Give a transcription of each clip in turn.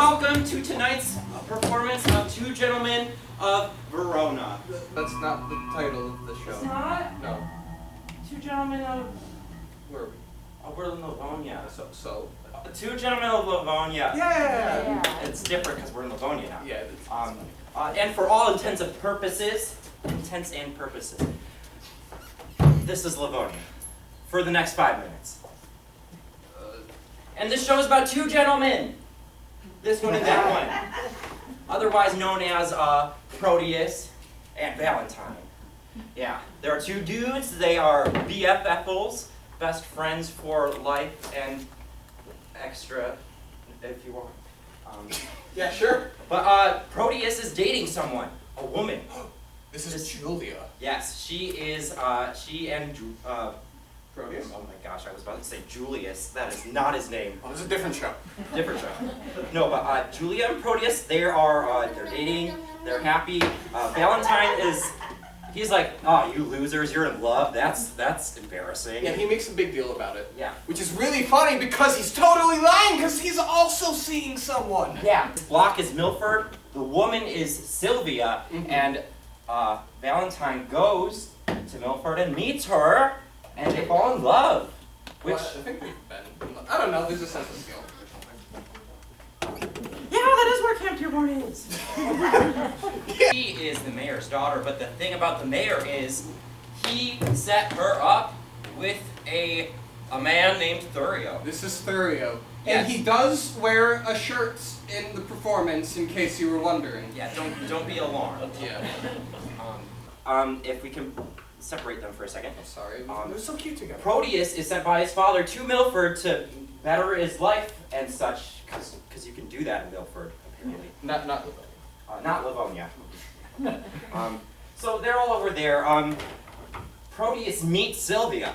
welcome to tonight's performance of Two Gentlemen of Verona. That's not the title of the show. It's not? No. Two Gentlemen of... Where are we? We're in Livonia. So? Two Gentlemen of Livonia. Yeah! It's different because we're in Livonia now. Yeah. And for all intents and purposes, this is Livonia for the next 5 minutes. And this show is about two gentlemen. This one and that one. Otherwise known as Proteus and Valentine. Yeah, there are two dudes. They are BFFs, best friends for life and extra, if you want. Yeah, sure. But Proteus is dating someone, a woman. This is Julia. Yes, she is. She and Proteus? Oh my gosh, I was about to say Julius. That is not his name. Oh, this is a different show. Different show. No, but Julia and Proteus, they're dating. They're happy. Valentine is. He's like, oh, you losers, you're in love. That's embarrassing. Yeah, he makes a big deal about it. Yeah. Which is really funny because he's totally lying because he's also seeing someone. Yeah. Block is Milford. The woman is Silvia, and Valentine goes to Milford and meets her, and they fall in love. Which Well, I think they've been. I don't know. There's a sense of skill. yeah, that is where Camp Dearborn is. She is the mayor's daughter, but the thing about the mayor is he set her up with a man named Thurio. This is Thurio. Yes. And he does wear a shirt in the performance, in case you were wondering. Yeah, don't be alarmed. Yeah. If we can separate them for a second. I'm sorry. They're so cute together. Proteus is sent by his father to Milford to better his life and such, because you can do that in Milford, apparently. Not Livonia. Not Livonia. So they're all over there. Proteus meets Silvia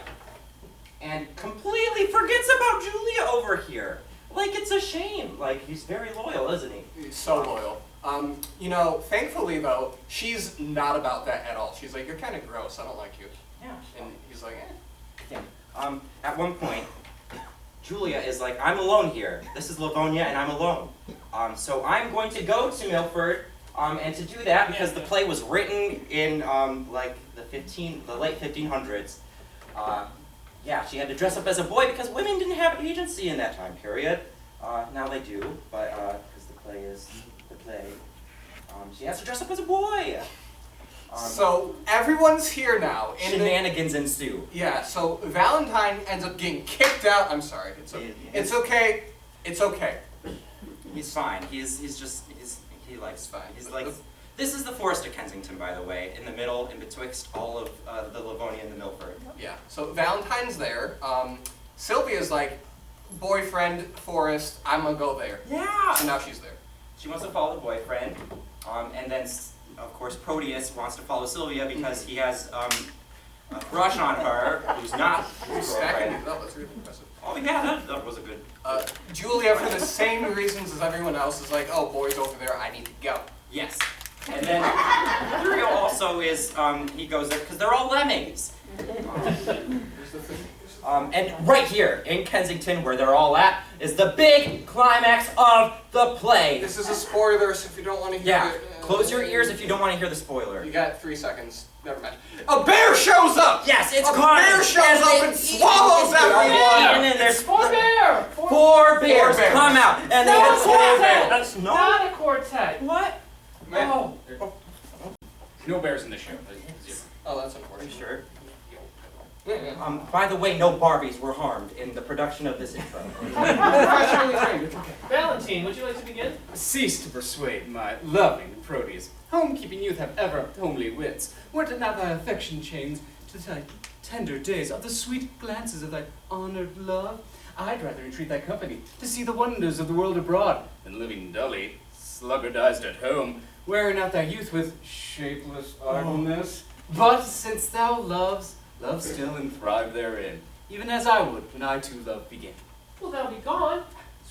and completely forgets about Julia over here. Like, it's a shame. Like, he's very loyal, isn't he? He's so loyal. You know, thankfully though, she's not about that at all. She's like, you're kind of gross, I don't like you. Yeah. And he's like, eh. Yeah. At one point, Julia is like, I'm alone here. This is Livonia and I'm alone. So I'm going to go to Milford, and to do that, because the play was written in, like, the late 1500s. Yeah, she had to dress up as a boy because women didn't have agency in that time period. Now they do, but, because the play is the play. She has to dress up as a boy. So everyone's here now. Shenanigans ensue. Yeah, so Valentine ends up getting kicked out. I'm sorry. It's okay. It's okay. He's fine. He likes fine. He's like, this is the Forest of Kensington, by the way, in the middle, in betwixt all of the Livonia and the Milford. Yeah, so Valentine's there. Sylvia's like, boyfriend, Forest, I'm gonna go there. Yeah! So now she's there. She wants to follow the boyfriend, and then, of course, Proteus wants to follow Silvia because he has a crush on her, who's not his Stacking girlfriend. it up, that's really impressive. Oh yeah, that was a good... Julia, for the same reasons as everyone else, is like, oh, boy's over there, I need to go. Yes. And then Thurio also is, he goes there because they're all lemmings. And right here in Kensington, where they're all at, is the big climax of the play. This is a spoiler, so if you don't want to hear it... Close your ears if you don't want to hear the spoiler. You got 3 seconds. Never mind. A bear shows up! Yes, it's a bear shows up and swallows everyone! And then there's Four bears come out. And then it's That's not a quartet. What? Man. Oh. No bears in the show. Oh, that's Are you unfortunate. sure? Yeah. By the way, no Barbies were harmed in the production of this intro. Professionally trained, it's okay. Valentine, would you like to begin? Cease to persuade my loving Proteus. Home-keeping youth have ever homely wits. Were it not thy affection chains to thy tender days of the sweet glances of thy honored love, I'd rather entreat thy company to see the wonders of the world abroad than living dully, sluggardized at home, wearing out thy youth with shapeless idleness. But since thou loves, love still and thrive therein, even as I would when I too love began. Will thou be gone?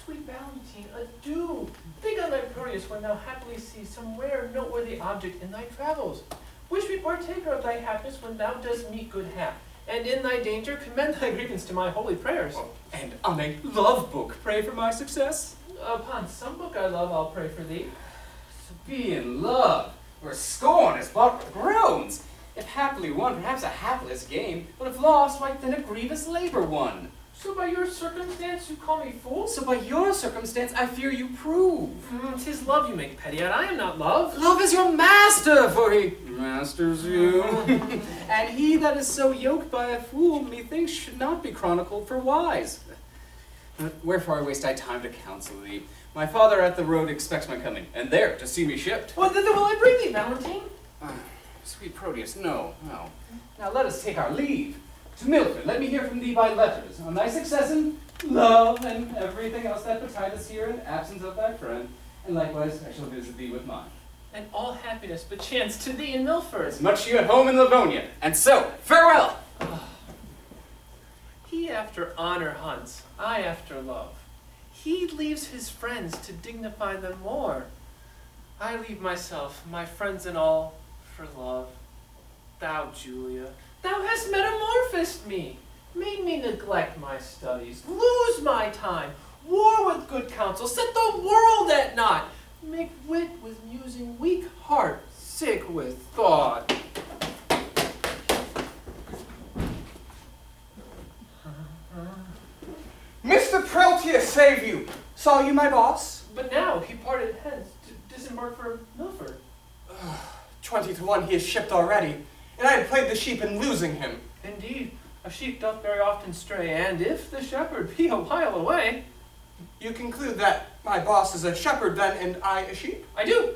Sweet Valentine, adieu. Think on thy Proteus when thou happily see some rare noteworthy object in thy travels. Wish me partaker of thy happiness when thou dost meet good hap. And in thy danger commend thy grievance to my holy prayers. And on a love book pray for my success. Upon some book I love, I'll pray for thee. To be in love, where scorn is but with groans. If happily won, perhaps a hapless gain, but if lost, why then a grievous labor won. So by your circumstance you call me fool? So by your circumstance I fear you prove. 'Tis love you make petty at, I am not love. Love is your master, for he masters you. And he that is so yoked by a fool, methinks should not be chronicled for wise. Wherefore I waste I time to counsel thee. My father at the road expects my coming, and there to see me shipped. What thither will I bring thee, Valentine? Sweet Proteus, no. Now let us take our leave. To Milford, let me hear from thee by letters, on thy success in love, and everything else that betideth here in absence of thy friend, and likewise I shall visit thee with mine. And all happiness bechance to thee in Milford. As much you at home in Livonia, and so, farewell! He after honor hunts, I after love. He leaves his friends to dignify them more. I leave myself, my friends and all, for love. Thou, Julia, thou hast metamorphosed me, made me neglect my studies, lose my time, war with good counsel, set the world at naught, make wit with musing, weak heart sick with thought. Mr. Proteus save you! Saw you my boss? But now he parted hence to disembark for Milford. 20 to 1 he is shipped already, and I had played the sheep in losing him. Indeed, a sheep doth very often stray, and if the shepherd be a while away. You conclude that my boss is a shepherd then, and I a sheep? I do.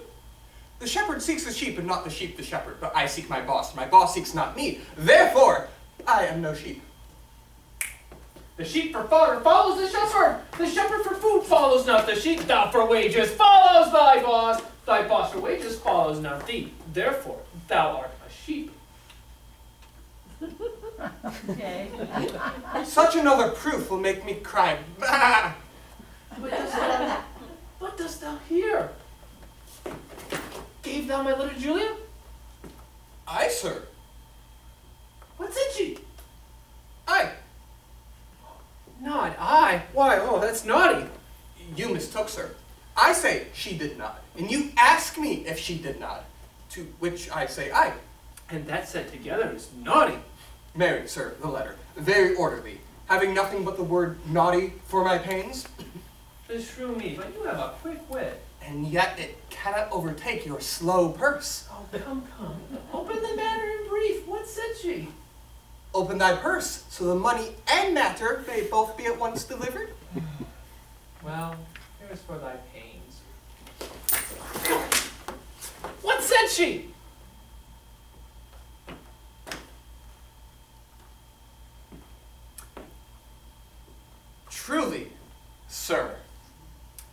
The shepherd seeks the sheep, and not the sheep the shepherd, but I seek my boss. My boss seeks not me. Therefore, I am no sheep. The sheep for fodder follows the shepherd. The shepherd for food follows not the sheep. Thou for wages follows thy boss. Thy boss for wages follows not thee. Therefore, thou art a sheep. Okay. Such another proof will make me cry. Bah! What dost thou here? Gave thou my letter, Julia? Aye, sir. What said she? Aye. Not I. Why, oh, that's naughty. You mistook, sir. I say she did not, and you ask me if she did not, to which I say aye. And that said together is naughty. Marry, sir, the letter, very orderly, having nothing but the word naughty for my pains, Beshrew me, but you have a quick wit. and yet it cannot overtake your slow purse. Oh, come. Open the matter in brief. What said she? Open thy purse, so the money and matter may both be at once delivered. Well, here's for thy pains. What said she? Truly, sir,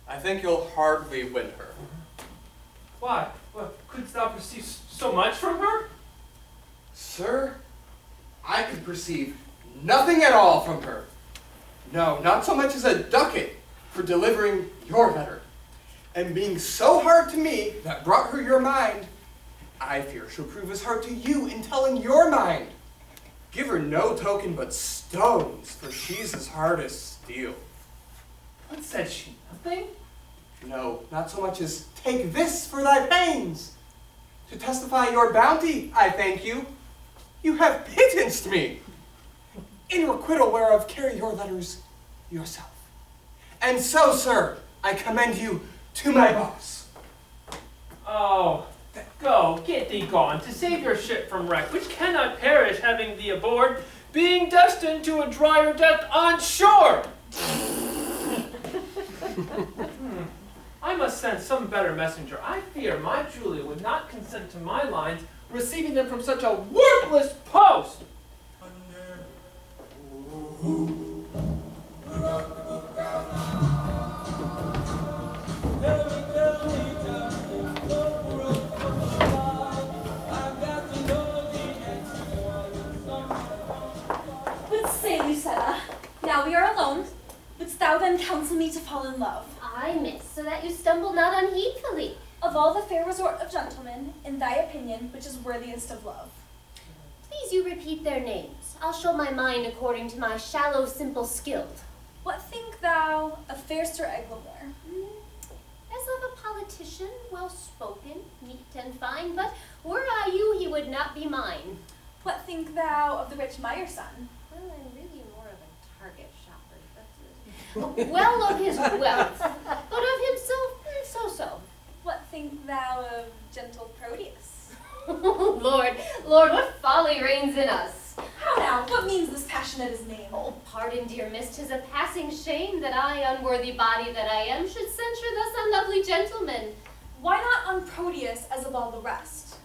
I think you'll hardly win her. Why? What, couldst thou perceive so much from her? Sir, I could perceive nothing at all from her. No, not so much as a ducat for delivering your letter. And being so hard to me that brought her your mind, I fear she'll prove as hard to you in telling your mind. Give her no token but stones, for she's as hard as steel. What said she? Nothing? No, not so much as take this for thy pains. To testify your bounty, I thank you. You have pitanced me. In requital whereof carry your letters yourself. And so, sir, I commend you to my boss. Oh, go, get thee gone, to save your ship from wreck, which cannot perish having thee aboard, being destined to a drier death on shore. I must send some better messenger. I fear my Julia would not consent to my lines, receiving them from such a worthless post. But say, Lucetta, now we are alone. Wouldst thou then counsel me to fall in love? Aye, miss, so that you stumble not unheedfully. Of all the fair resort of gentlemen, in thy opinion, which is worthiest of love? Please you repeat their names. I'll show my mind according to my shallow, simple skill. What think thou of fair Sir Eglamour? As of a politician, well-spoken, neat and fine, but were I you, he would not be mine. What think thou of the rich Meyer son? Well, I'm really more of a target shopper, that's it. Well of his wealth, but of himself, so-so. What think thou of gentle Proteus? Lord, what folly reigns in us. How now? What means this passion at his name? Oh, pardon, dear miss, 'tis a passing shame that I, unworthy body that I am, should censure thus unlovely gentlemen. Why not on Proteus as of all the rest?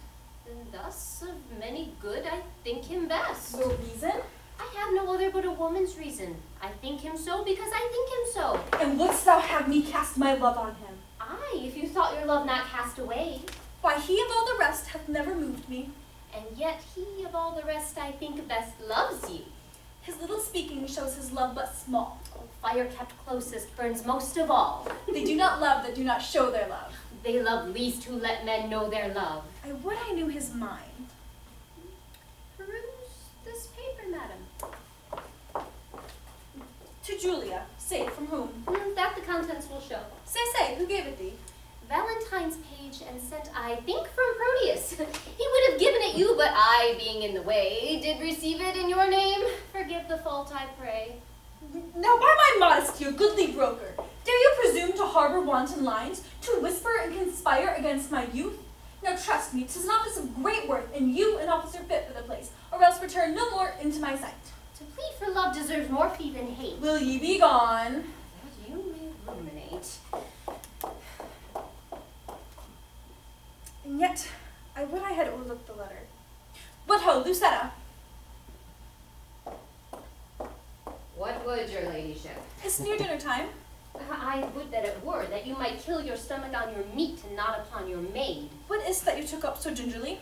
And thus, of many good, I think him best. No reason? I have no other but a woman's reason. I think him so because I think him so. And wouldst thou have me cast my love on him? Aye, if you thought your love not cast away. Why, he of all the rest hath never moved me. And yet he of all the rest I think best loves ye. His little speaking shows his love but small. Oh, fire kept closest burns most of all. They do not love that do not show their love. They love least who let men know their love. I would I knew his mind. Peruse this paper, madam. To Julia. Say, from whom? That the contents will show. Say, who gave it thee? Valentine's page, and sent, I think, from Proteus. He would have given it you, but I, being in the way, did receive it in your name. Forgive the fault, I pray. Now by my modesty, a goodly broker, dare you presume to harbor wanton lines, to whisper and conspire against my youth? Now trust me, 'tis an office of great worth, and you an officer fit for the place, or else return no more into my sight. To plead for love deserves more fee than hate. Will ye be gone? That you may ruminate. And yet, I would I had overlooked the letter. What ho, Lucetta? What would your ladyship? It's near dinner time. I would that it were, that you might kill your stomach on your meat and not upon your maid. What is that you took up so gingerly?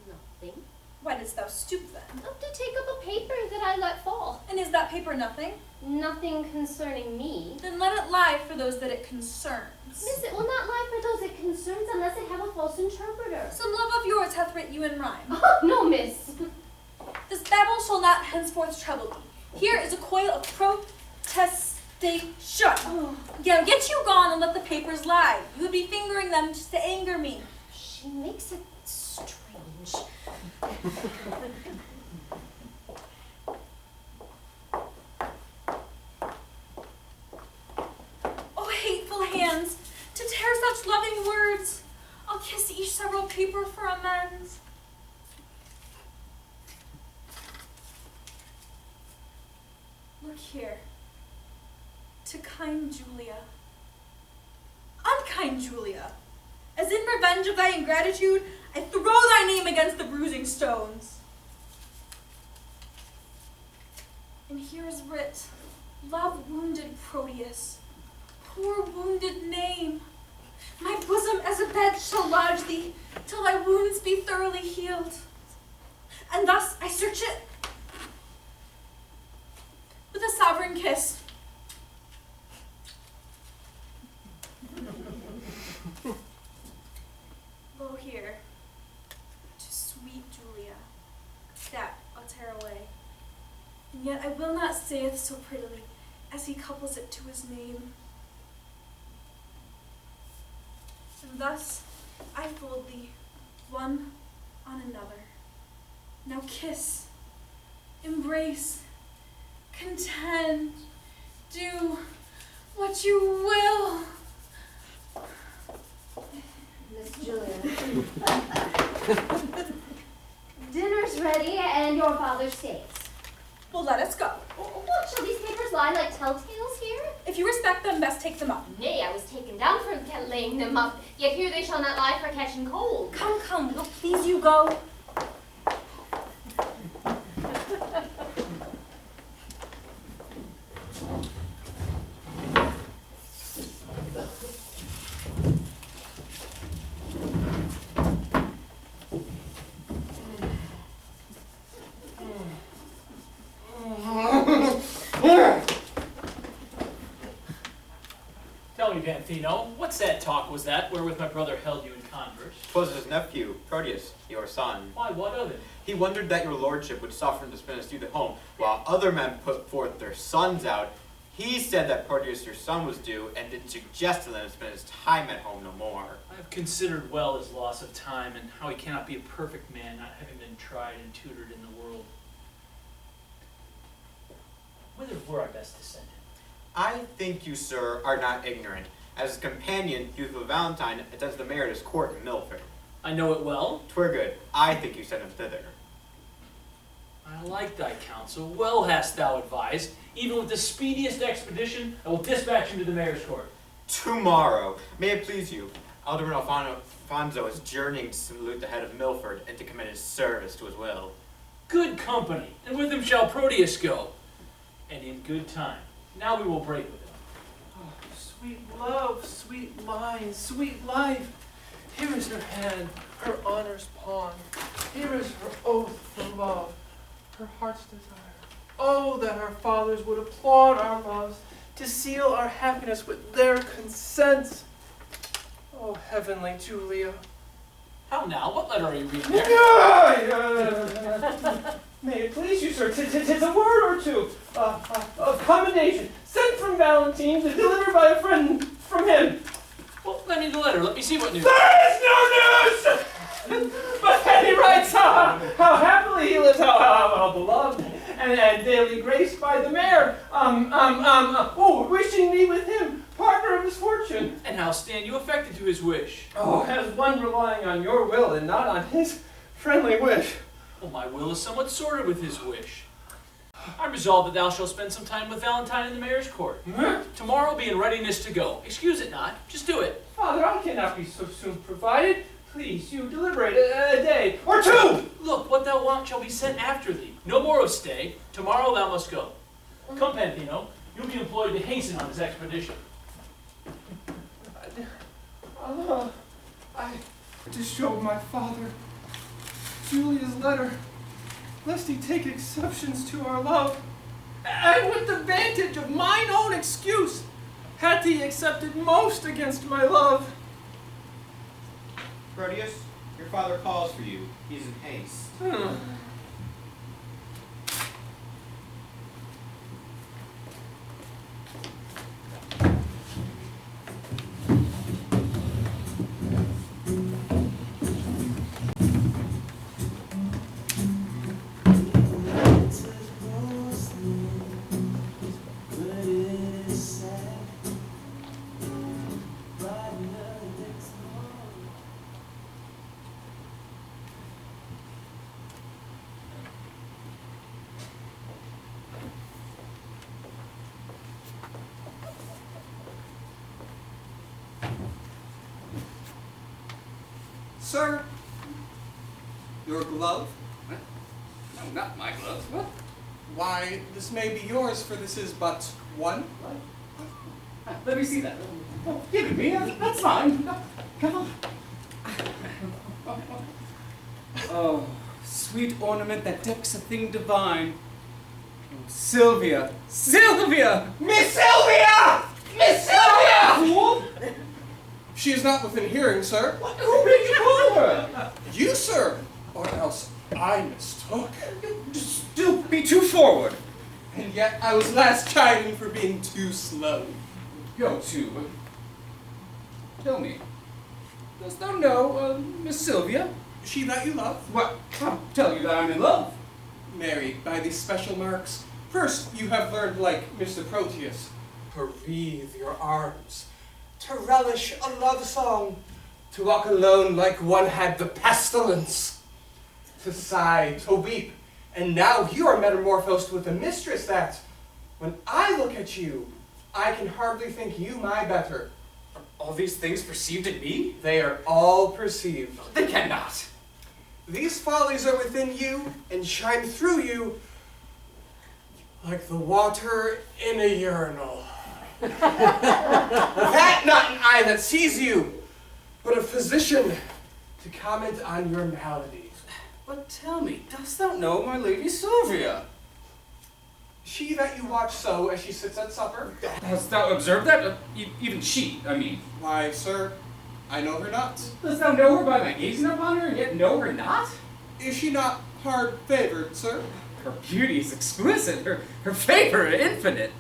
Nothing. Why didst thou stoop then? To take up a paper that I let fall. And is that paper nothing? Nothing concerning me. Then let it lie for those that it concerns. Miss, it will not lie for those it concerns unless it have a false interpreter. Some love of yours hath writ you in rhyme. Oh, no, miss. This babble shall not henceforth trouble me. Here is a coil of protestation. Now get you gone and let the papers lie. You would be fingering them just to anger me. She makes it strange. Oh, hateful hands, to tear such loving words. I'll kiss each several paper for amends. Look here. To kind Julia. Unkind Julia. As in revenge of thy ingratitude, I throw thy name against the bruising stones. And here is writ, love wounded Proteus, poor wounded name. My bosom as a bed shall lodge thee, till thy wounds be thoroughly healed. And thus I search it with a sovereign kiss. Lo here, to sweet Julia, that I'll tear away. And yet I will not say it so prettily, as he couples it to his name. And thus I fold thee, one on another. Now kiss, embrace, contend, do what you will. Miss Julia. Dinner's ready, and your father stays. Well, let us go. What, shall these papers lie like telltales here? If you respect them, best take them up. Nay, I was taken down for laying them up, yet here they shall not lie for catching cold. Come, will please you go? Tell me, Panthino, what's that talk was that wherewith my brother held you in converse? 'Twas his nephew, Proteus, your son. Why, what of it? He wondered that your lordship would suffer him to spend his youth at home, while other men put forth their sons out He said that Proteus, your son, was due, and didn't suggest to let him spend his time at home no more. I have considered well his loss of time and how he cannot be a perfect man, not having been tried and tutored in the world. Whither were I best to send him? I think you, sir, are not ignorant. As his companion, youthful Valentine, attends the mayor at his court in Milford. I know it well. 'Twere good. I think you send him thither. I like thy counsel. Well hast thou advised. Even with the speediest expedition, I will dispatch him to the mayor's court. Tomorrow. May it please you, Alderman Alfonso is journeying to salute the head of Milford and to commend his service to his will. Good company, and with him shall Proteus go. And in good time. Now we will break with him. Oh, sweet love, sweet line, sweet life. Here is her hand, her honor's pawn. Here is her oath for love, her heart's desire. Oh, that our fathers would applaud our loves, to seal our happiness with their consents. Oh, heavenly Julia. How now? What letter are you reading there? May it please you, sir, 'tis a word or two of commendation, sent from Valentine, delivered by a friend from him. Well, lend me the letter. Let me see what news. There is no news! But then he writes how happily he lives, how beloved and daily graced by the mayor, wishing me with him, partner of his fortune. And how stand you affected to his wish? Oh, as one relying on your will and not on his friendly wish. Well, my will is somewhat sorted with his wish. I resolve that thou shalt spend some time with Valentine in the mayor's court. Tomorrow be in readiness to go. Excuse it not. Just do it. Father, I cannot be so soon provided. Please, you deliberate a day or two. Look, what thou want shall be sent after thee. No more of stay. Tomorrow thou must go. Come, Panthino. You'll be employed to hasten on this expedition. I to show my father Julia's letter, lest he take exceptions to our love, and with the vantage of mine own excuse, hath he accepted most against my love. Proteus, your father calls for you. He's in haste. Sir, your glove? What? No, not my gloves. What? Why, this may be yours, for this is but one. Let me see that. Oh, give it me. That's fine. Come on. Oh, sweet ornament that decks a thing divine. Oh, Silvia! Silvia! Miss Silvia! Miss Silvia! She is not within hearing, sir. Who made you call her? You, sir, or else I mistook. Do be too forward. And yet I was last chiding for being too slow. Go to. Tell me, dost thou know Miss Silvia? She that you love, What? I'll tell you that I'm in love. married by these special marks. First, you have learned, like Mr. Proteus, to wreathe your arms, to relish a love song, to walk alone like one had the pestilence, to sigh, to weep, and now you are metamorphosed with a mistress that, when I look at you, I can hardly think you my better. Are all these things perceived in me? They are all perceived. They cannot. These follies are within you and shine through you like the water in a urinal. That not an eye that sees you, but a physician to comment on your maladies. But tell me, dost thou know my lady Silvia? She that you watch so as she sits at supper? Hast thou observed that? Even she, I mean. Why, sir, I know her not. Dost thou know her by my gazing upon her, and yet know her not? Is she not hard favored, sir? Her beauty is exquisite, her favor infinite.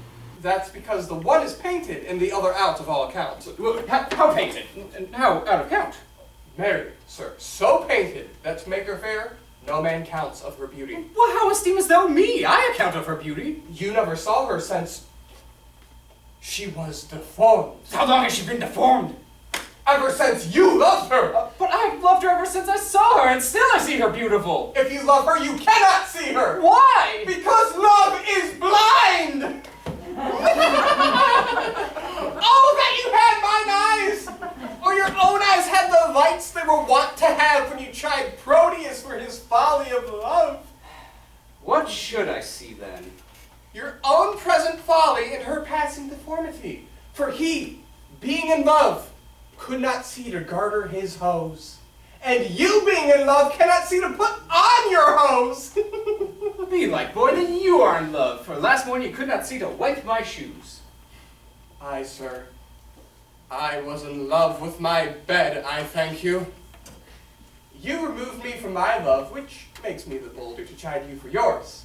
That's because the one is painted and the other out of all accounts. How painted? And how out of count? Married, sir, so painted that to make her fair, no man counts of her beauty. Well, how esteemest thou me? I account of her beauty. You never saw her since she was deformed. How long has she been deformed? Ever since you loved her. But I've loved her ever since I saw her, and still I see her beautiful. If you love her, you cannot see her. Why? Because love is blind. Oh, that you had mine eyes! Or your own eyes had the lights they were wont to have when you tried Proteus for his folly of love. What should I see then? Your own present folly and her passing deformity. For he, being in love, could not see to garter his hose. And you, being in love, cannot see to put on your hose. Be like, boy, then you are in love, for last morning you could not see to wipe my shoes. Aye, sir. I was in love with my bed, I thank you. You removed me from my love, which makes me the bolder to chide you for yours.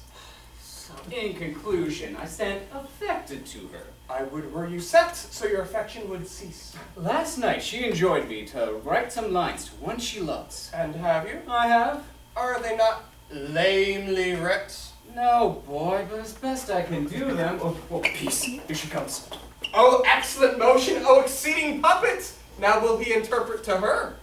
So, in conclusion, I stand affected to her. I would were you set, so your affection would cease. Last night she enjoyed me to write some lines to one she loves. And have you? I have. Are they not lamely writ? No, boy, but as best I can do them. Oh, peace. Here she comes. Oh, excellent motion, oh, exceeding puppet! Now will he interpret to her?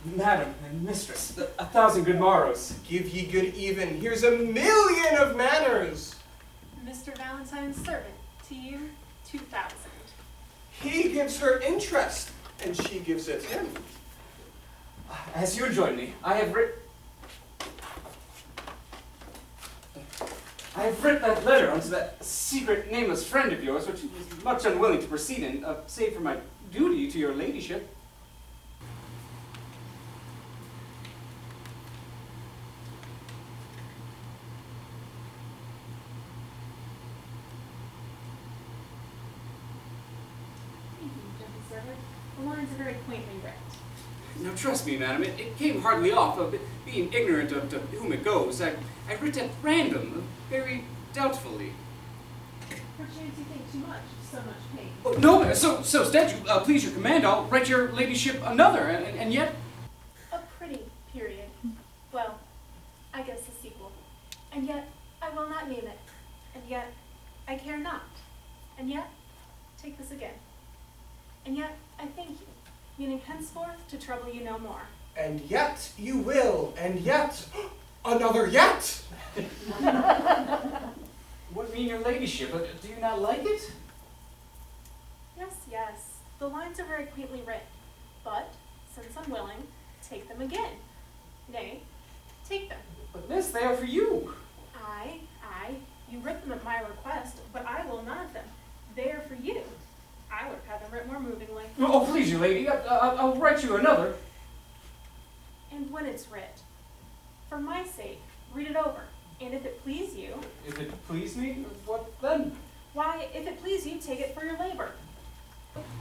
Madam and mistress, 1,000 good morrows. Give ye good even, here's 1,000,000 of manners. Mr. Valentine's servant, to you, 2,000. He gives her interest, and she gives it him. As you join me, I have writ that letter unto that secret nameless friend of yours, which is much unwilling to proceed in, save for my duty to your ladyship. The lines are very quaintly writ. Now trust me, madam, it came hardly off of being ignorant of to whom it goes. I writ at random, very doubtfully. Perchance you think too much, so much pain. Oh, no, madam, so stead you please your command, I'll write your ladyship another, and yet... A pretty period. Well, I guess a sequel. And yet, I will not name it. And yet, I care not. And yet, take this again. And yet, I thank you, meaning henceforth to trouble you no more. And yet you will, and yet, another yet! What mean your ladyship? Do you not like it? Yes, yes, the lines are very quaintly writ. But, since I'm willing, take them again. Nay, take them. But miss, they are for you. Aye, you writ them at my request, but I will none of them. They are for you. I would have had them writ more movingly. Oh, please you, lady, I'll write you another. And when it's writ, for my sake, read it over. And if it please you... If it please me, what then? Why, if it please you, take it for your labor.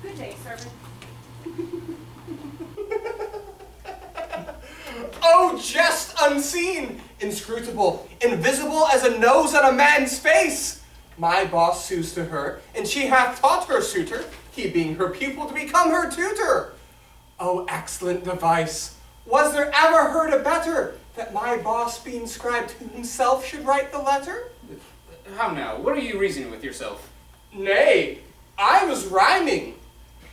Good day, servant. Oh, jest unseen, inscrutable, invisible as a nose on a man's face! My boss sues to her, and she hath taught her suitor, he being her pupil, to become her tutor. Oh, excellent device! Was there ever heard a better, that my boss, being scribe to himself, should write the letter? How now? What are you reasoning with yourself? Nay, I was rhyming.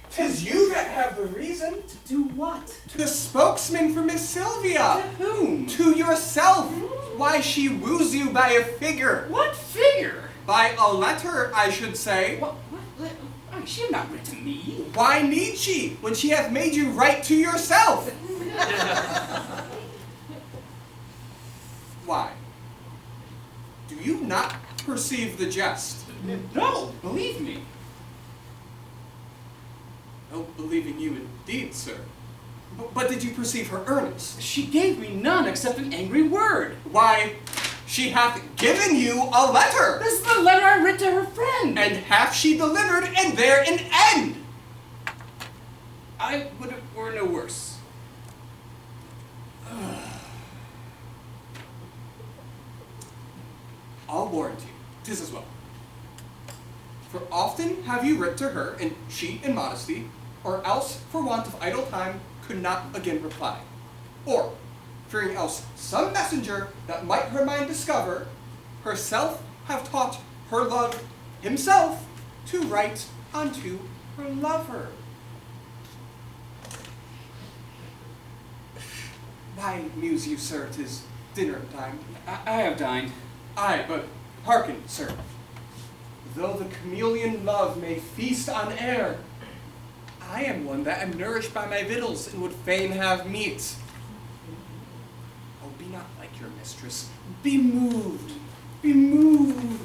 'Tis you that have the reason. To do what? To the spokesman for Miss Silvia. To whom? To yourself. Why, she woos you by a figure. What figure? By a letter, I should say. What? She had not written to me. Why need she, when she hath made you write to yourself? Why? Do you not perceive the jest? No, believe me. No believing you indeed, sir. But did you perceive her earnest? She gave me none except an angry word. Why, she hath given you a letter. This is the letter I writ to her friend. And hath she delivered, and there an end. I would it were no worse. I'll warrant you, 'tis as well. For often have you writ to her in cheat and modesty, or else for want of idle time could not again reply. Or, fearing else some messenger that might her mind discover, herself have taught her love himself to write unto her lover. Why muse you, sir? 'Tis dinner time. I have dined. Aye, but hearken, sir. Though the chameleon love may feast on air, I am one that am nourished by my victuals and would fain have meat. Oh, be not like your mistress. Be moved. Be moved.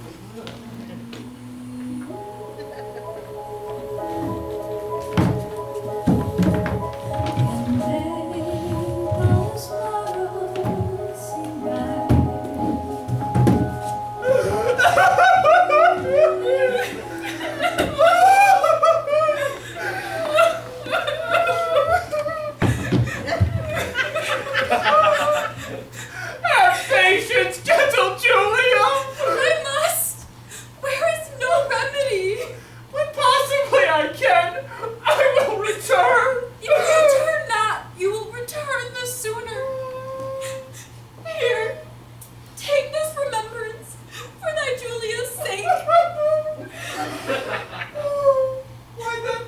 Have patience, gentle Julia! I must! Where is no remedy? When possibly I can, I will return! If you return not, you will return the sooner. Here, take this remembrance for thy Julia's sake. Why then,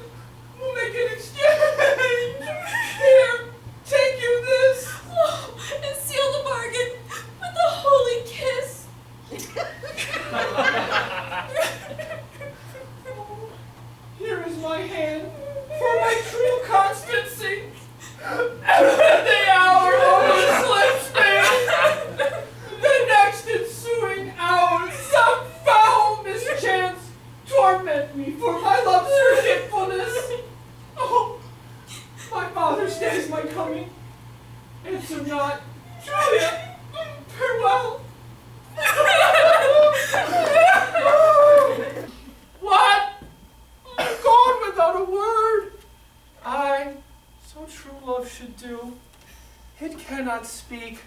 we'll make an exchange! Here, take you this! Oh, and seal the bargain with a holy kiss. Here is my hand for my true constancy. And when the hour overslips me, the next ensuing hour, some foul mischance torment me for my love's forgetfulness. Oh, my father stays my coming. Answer not, Julia. Farewell. What? Gone without a word. I, so true love should do. It cannot speak,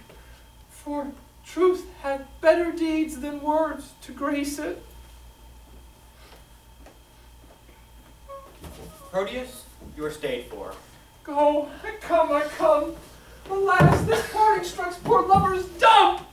for truth hath better deeds than words to grace it. Proteus, you are stayed for. Go, I come, I come. Alas, this parting strikes poor lovers dumb.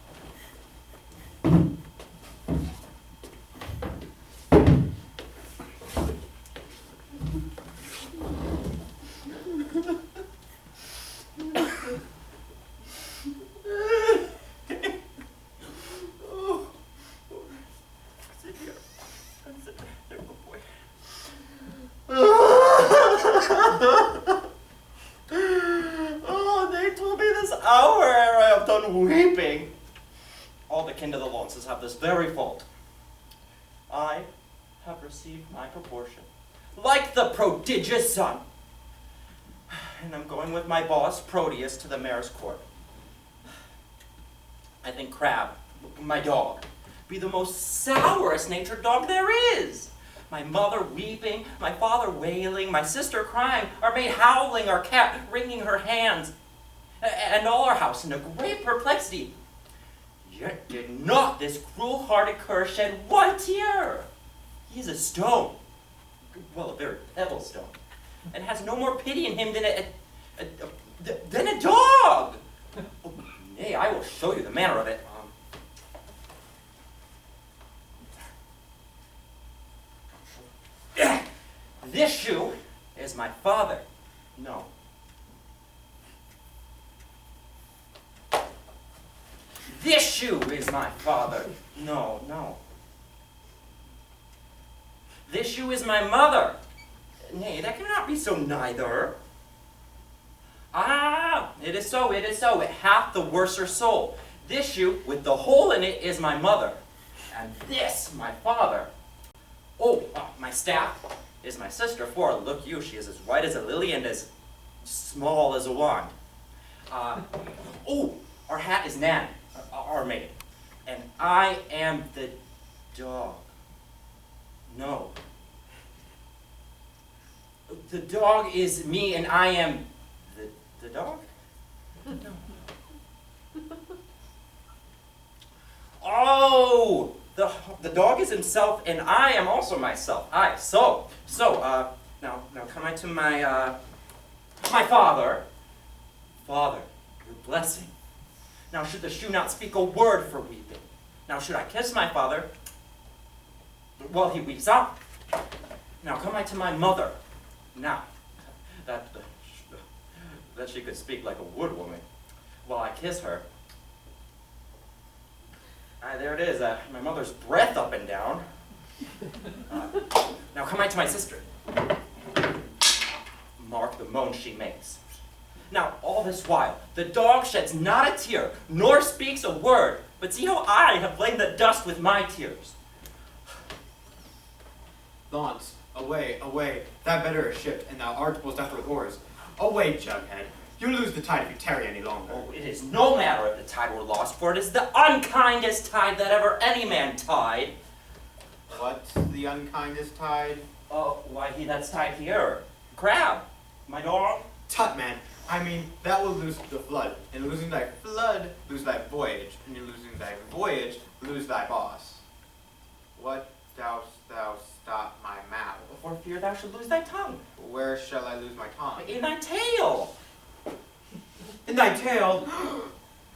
Oh, they told me this hour ere I have done weeping. All the kin to the Launces have this very fault. I have received my proportion, like the prodigious son. And I'm going with my boss, Proteus, to the mayor's court. I think Crab, my dog, be the most sourest natured dog there is. My mother weeping, my father wailing, my sister crying, our maid howling, our cat wringing her hands, and all our house in a great perplexity. Yet did not this cruel-hearted cur shed one tear. He is a stone, well, a very pebble stone, and has no more pity in him than a dog. Oh, nay, I will show you the manner of it. This shoe is my father. No. This shoe is my father. No, no. This shoe is my mother. Nay, that cannot be so neither. Ah, it is so, it is so. It hath the worser soul. This shoe, with the hole in it, is my mother. And this, my father. Oh, my staff is my sister, for look you, she is as white as a lily and as small as a wand. Oh, our hat is Nan, our maid, and I am the dog. No. The dog is me and I am the dog? No. Oh, the dog is himself, and I am also myself. Now come I to my father. Father, your blessing. Now should the shoe not speak a word for weeping? Now should I kiss my father? Well, he weeps up. Now come I to my mother. Now, that she could speak like a woodwoman. While I kiss her. There it is, my mother's breath up and down. Now come I to my sister. Mark the moan she makes. Now all this while, the dog sheds not a tear, nor speaks a word, but see how I have lain the dust with my tears. Launce, away, away, thou better a ship, and thou art most after with oars. Away, Jughead. You lose the tide if you tarry any longer. Oh, it is no matter if the tide were lost, for it is the unkindest tide that ever any man tied. What's the unkindest tide? Oh, why he that's tied here. Crab, my dog. Tut, man. I mean, that will lose the flood, and losing thy flood, lose thy voyage, and in losing thy voyage, lose thy boss. What dost thou stop my mouth? For fear thou should lose thy tongue. Where shall I lose my tongue? In thy tail. In thy tail?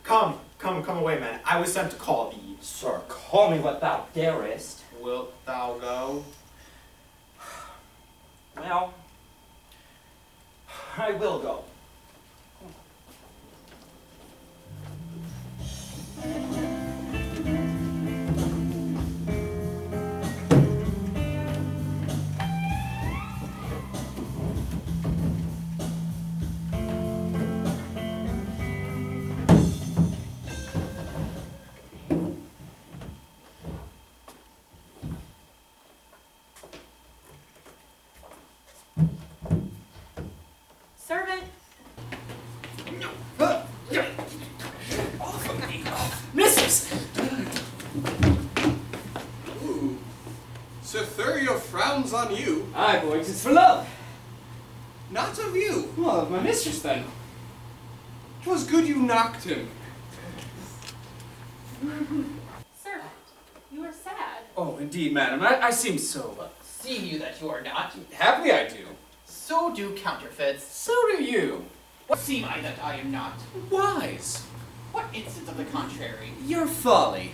Come away, man. I was sent to call thee. Sir, call me what thou darest. Wilt thou go? Well, I will go. Servant. Off of me! Missus! Ooh. Sir Thurio frowns on you. Aye, boys, it's for love. Not of you. Well, of my mistress, then. 'Twas good you knocked him. Servant, you are sad. Oh, indeed, madam. I seem so. See you that you are not. Happily I do. So do counterfeits. So do you. What seem I that I am not? Wise. What instance of the contrary? Your folly.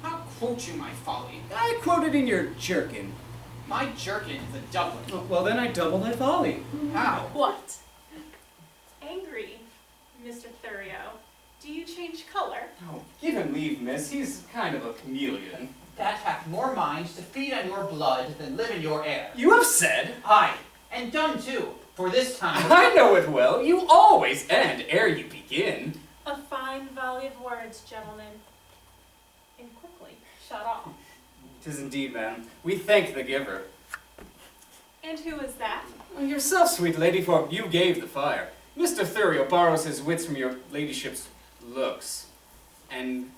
How quote you my folly? I quoted in your jerkin. My jerkin is a doublet. Oh, well, then I double thy folly. How? What? Angry, Mr. Thurio. Do you change color? Oh, give him leave, miss. He's kind of a chameleon. That hath more mind to feed on your blood than live in your air. You have said. Aye, and done too, for this time. I know it well. You always end ere you begin. A fine volley of words, gentlemen. And quickly shut off. 'Tis indeed, madam. We thank the giver. And who is that? Yourself, sweet lady, for you gave the fire. Mr. Thurio borrows his wits from your ladyship's looks, and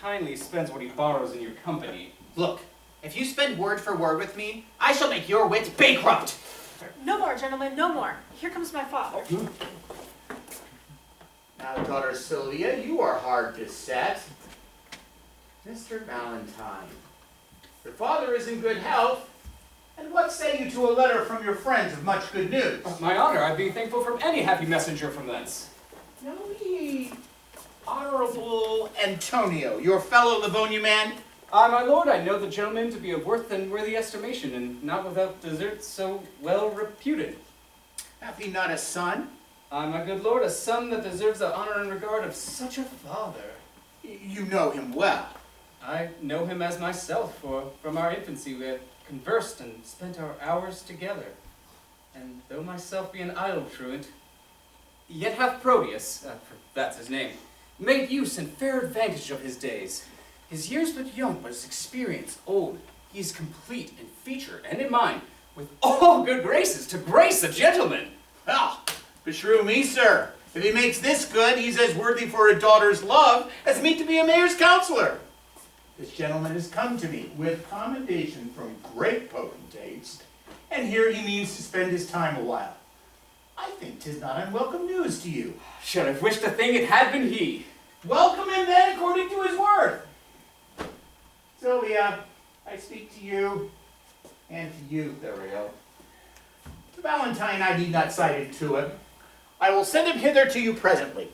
kindly spends what he borrows in your company. Look, if you spend word for word with me, I shall make your wits bankrupt. No more, gentlemen, no more. Here comes my father. Now, daughter Silvia, you are hard beset. Mr. Valentine, your father is in good health, and what say you to a letter from your friends of much good news? My honor, I'd be thankful from any happy messenger from thence. Know ye Honorable Antonio, your fellow Livonia man? My lord, I know the gentleman to be of worth and worthy estimation, and not without deserts so well reputed. Hath he not a son? My good lord, a son that deserves the honor and regard of such a father. You know him well. I know him as myself, for from our infancy we had conversed and spent our hours together. And though myself be an idle truant, yet hath Proteus, for that's his name, made use and fair advantage of his days. His years but young, but his experience old. He is complete in feature and in mind, with all good graces to grace a gentleman. Well, beshrew me, sir. If he makes this good, he's as worthy for a daughter's love as me to be a mayor's counselor. This gentleman has come to me with commendation from great potentates, and here he means to spend his time a while. I think 'tis not unwelcome news to you. Should have wished a thing it had been he. Welcome him then according to his worth. Sylvia, I speak to you, and to you, Thurio. To Valentine I need not cite it to him. I will send him hither to you presently.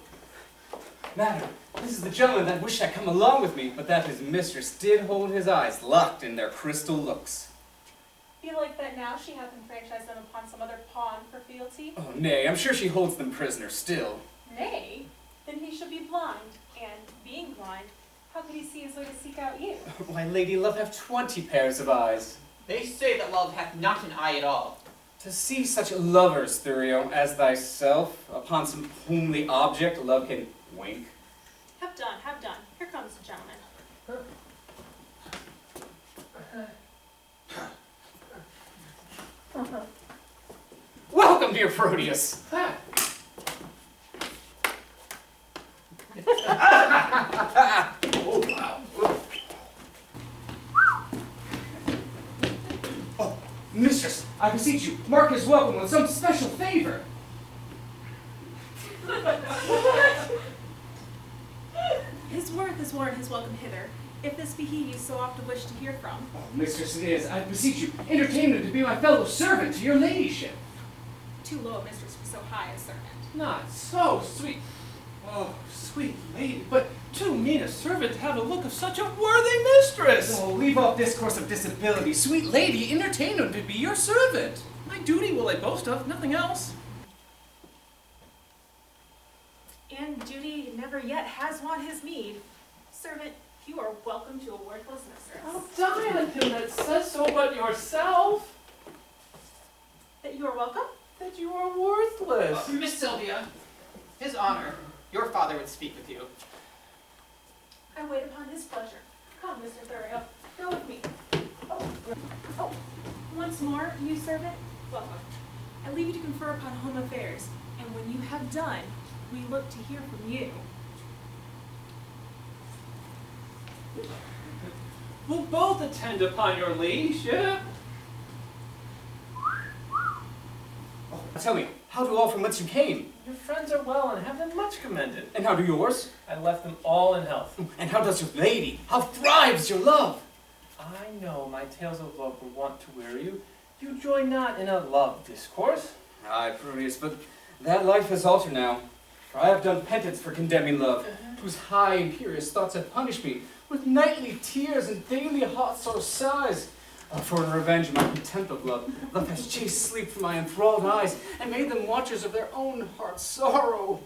Madam, this is the gentleman that wished I'd come along with me, but that his mistress did hold his eyes locked in their crystal looks. Feel like that now she hath enfranchised them upon some other pawn for fealty? Oh, nay, I'm sure she holds them prisoner still. Nay, then he should be blind, and being blind, how could he see his way to seek out you? Why, lady, love have 20 pairs of eyes. They say that love hath not an eye at all. To see such lovers, Thurio, as thyself, upon some homely object, love can wink. Have done, have done. Here comes the gentleman. Welcome, dear Proteus. Oh, wow. Oh, mistress, I beseech you, mark his welcome with some special favor. His worth is warrant his welcome hither, if this be he you so often wish to hear from. Oh, mistress it is, I beseech you, entertain him to be my fellow servant to your ladyship. Too low a mistress for so high a servant. Not so, sweet. Oh, sweet lady, but too mean a servant to have a look of such a worthy mistress. Oh, leave off discourse of disability. Sweet lady, entertain him to be your servant. My duty will I boast of, nothing else. And duty never yet has won his meed. Servant, you are welcome to a worthless mistress. I'll die on him that says so but yourself, That you are welcome? that you are worthless. Miss Silvia, his honor, your father would speak with you. I wait upon his pleasure. Come, Mr. Thurio, go with me. Oh, once more, you servant, welcome. I leave you to confer upon home affairs, and when you have done, we look to hear from you. We'll both attend upon your ladyship. Oh, tell me, how do all from whence you came? Your friends are well and have been much commended. And how do yours? I left them all in health. And how does your lady? How thrives your love? I know my tales of love were wont to weary you. You join not in a love discourse. Aye, Proteus, but that life is altered now. For I have done penance for condemning love, whose high imperious thoughts have punished me with nightly tears and daily hot sore sighs. For in revenge of my contempt of love, love has chased sleep from my enthralled eyes, and made them watchers of their own heart's sorrow.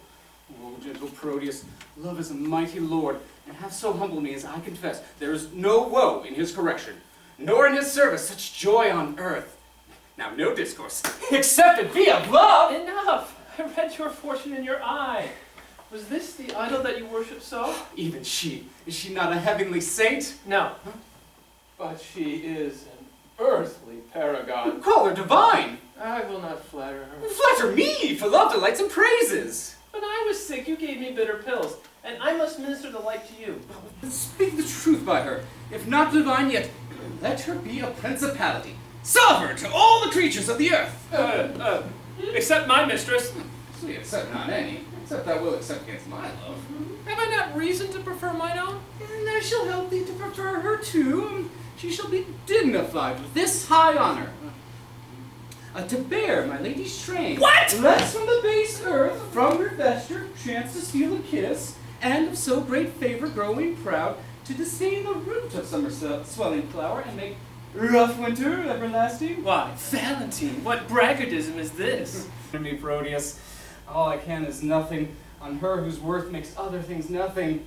O gentle Proteus, love is a mighty lord, and hath so humbled me as I confess, there is no woe in his correction, nor in his service such joy on earth. Now no discourse, except it be of love! Enough! I read your fortune in your eye. Was this the idol that you worship so? Even she, is she not a heavenly saint? No. But she is an earthly paragon. Call her divine! I will not flatter her. Flatter me, for love delights and praises! When I was sick, you gave me bitter pills, and I must minister the like to you. Speak the truth by her. If not divine, yet let her be a principality, sovereign to all the creatures of the earth. Except my mistress. We accept not any, except I will accept against my love. Have I not reason to prefer mine own? And I shall help thee to prefer her too. She shall be dignified with this high honor. To bear my lady's train. What? Lest from the base earth, from her vesture, chance to steal a kiss, and of so great favor growing proud, to disdain the root of summer swelling flower, and make rough winter everlasting. Why, Valentine, what braggadism is this? Me, Proteus, all I can is nothing on her whose worth makes other things nothing.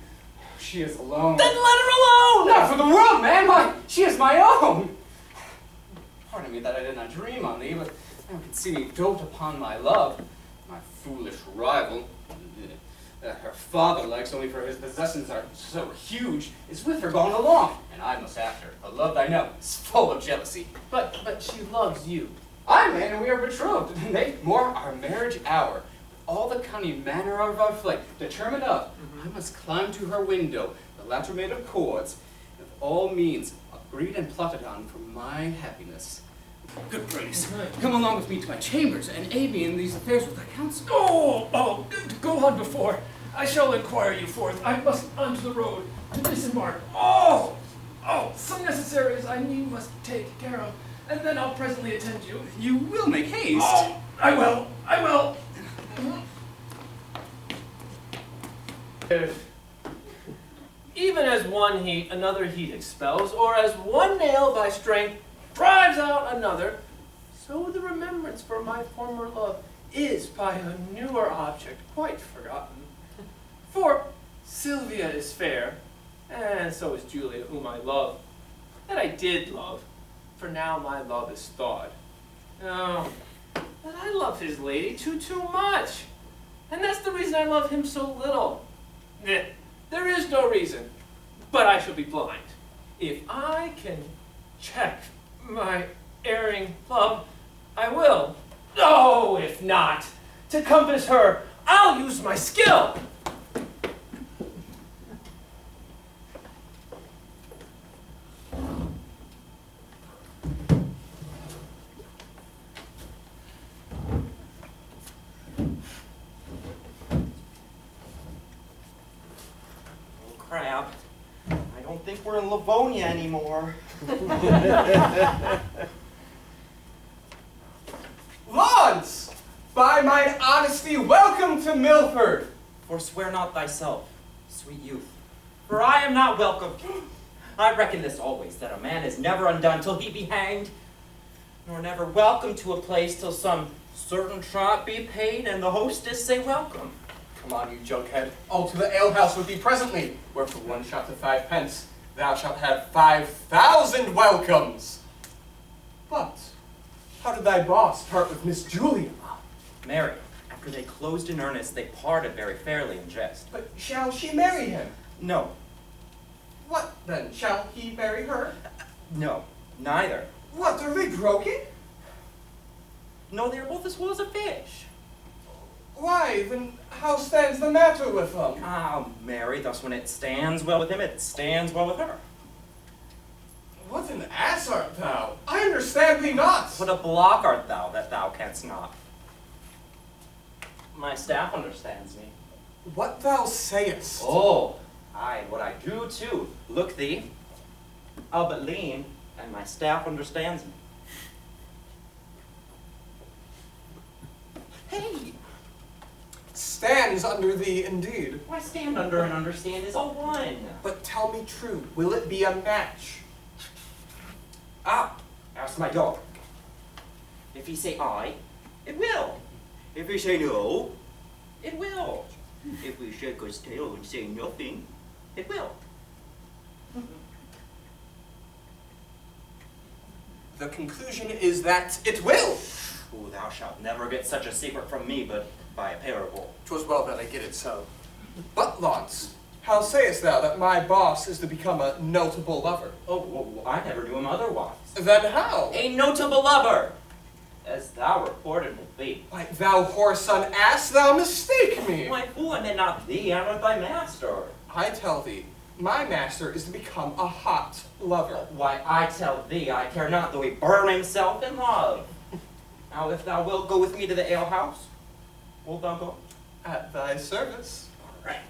She is alone. Then let her alone! Not for the world, man! Why, she is my own! Pardon me that I did not dream on thee, but thou can see me dote upon my love, my foolish rival. Her father likes only for his possessions are so huge, is with her gone along, and I must after. A love I know is full of jealousy. But she loves you. Aye, man, and we are betrothed, and they more our marriage hour. With all the cunning manner of our flight, determined of, I must climb to her window, the latter made of cords, and of all means agreed and plotted on for my happiness. Good Proteus, come along with me to my chambers, and aid me in these affairs with thy counsel. Go on before. I shall inquire you forth. I must onto the road to disembark. Oh! Oh, some necessaries I need must take care of, and then I'll presently attend you. You will make haste. Oh, I will. Even as one heat another heat expels, or as one nail by strength drives out another, so the remembrance for my former love is by a newer object quite forgotten. For Silvia is fair, and so is Julia, whom I love, that I did love, for now my love is thawed. Oh, but I love his lady too much, and that's the reason I love him so little. There is no reason, but I shall be blind. If I can check my erring love, I will. Oh, if not, to compass her, I'll use my skill. Crap. I don't think we're in Livonia anymore. Launce! By mine honesty, welcome to Milford! Forswear not thyself, sweet youth, for I am not welcome. I reckon this always, that a man is never undone till he be hanged, nor never welcome to a place till some certain trot be paid and the hostess say welcome. Come on, you junkhead. I'll to the alehouse with thee presently, where for 1 shot to 5 pence, thou shalt have 5,000 welcomes. But how did thy boss part with Miss Julia? Mary, after they closed in earnest, they parted very fairly in jest. But shall she marry him? No, What then? Shall he marry her? no, neither. What, are they broken? No, they are both as well as a fish. Why, then how stands the matter with them? Ah, Mary, thus when it stands well with him, it stands well with her. What an ass art thou! I understand thee not! What a block art thou that thou canst not? My staff understands me. What thou sayest? Oh, aye, what I do too. Look thee, I'll but lean, and my staff understands me. Hey! Stands under thee indeed. Why stand under and understand is all one. But tell me true, will it be a match? Ah, ask my dog. If he say aye, it will. If he say no, it will. If we shake his tail and say nothing, it will. The conclusion is that it will. Oh, thou shalt never get such a secret from me, but by a parable. 'Twas well that I get it so. But, Launce, how sayest thou that my boss is to become a notable lover? Oh, well, I never knew him otherwise. Then how? A notable lover, as thou reported will be. Why, thou whoreson ass, thou mistake me. My fool, I meant not thee, I meant thy master. I tell thee, my master is to become a hot lover. Why, I tell thee, I care not though he burn himself in love. Now, if thou wilt go with me to the alehouse, wilt thou go? At thy service. All right.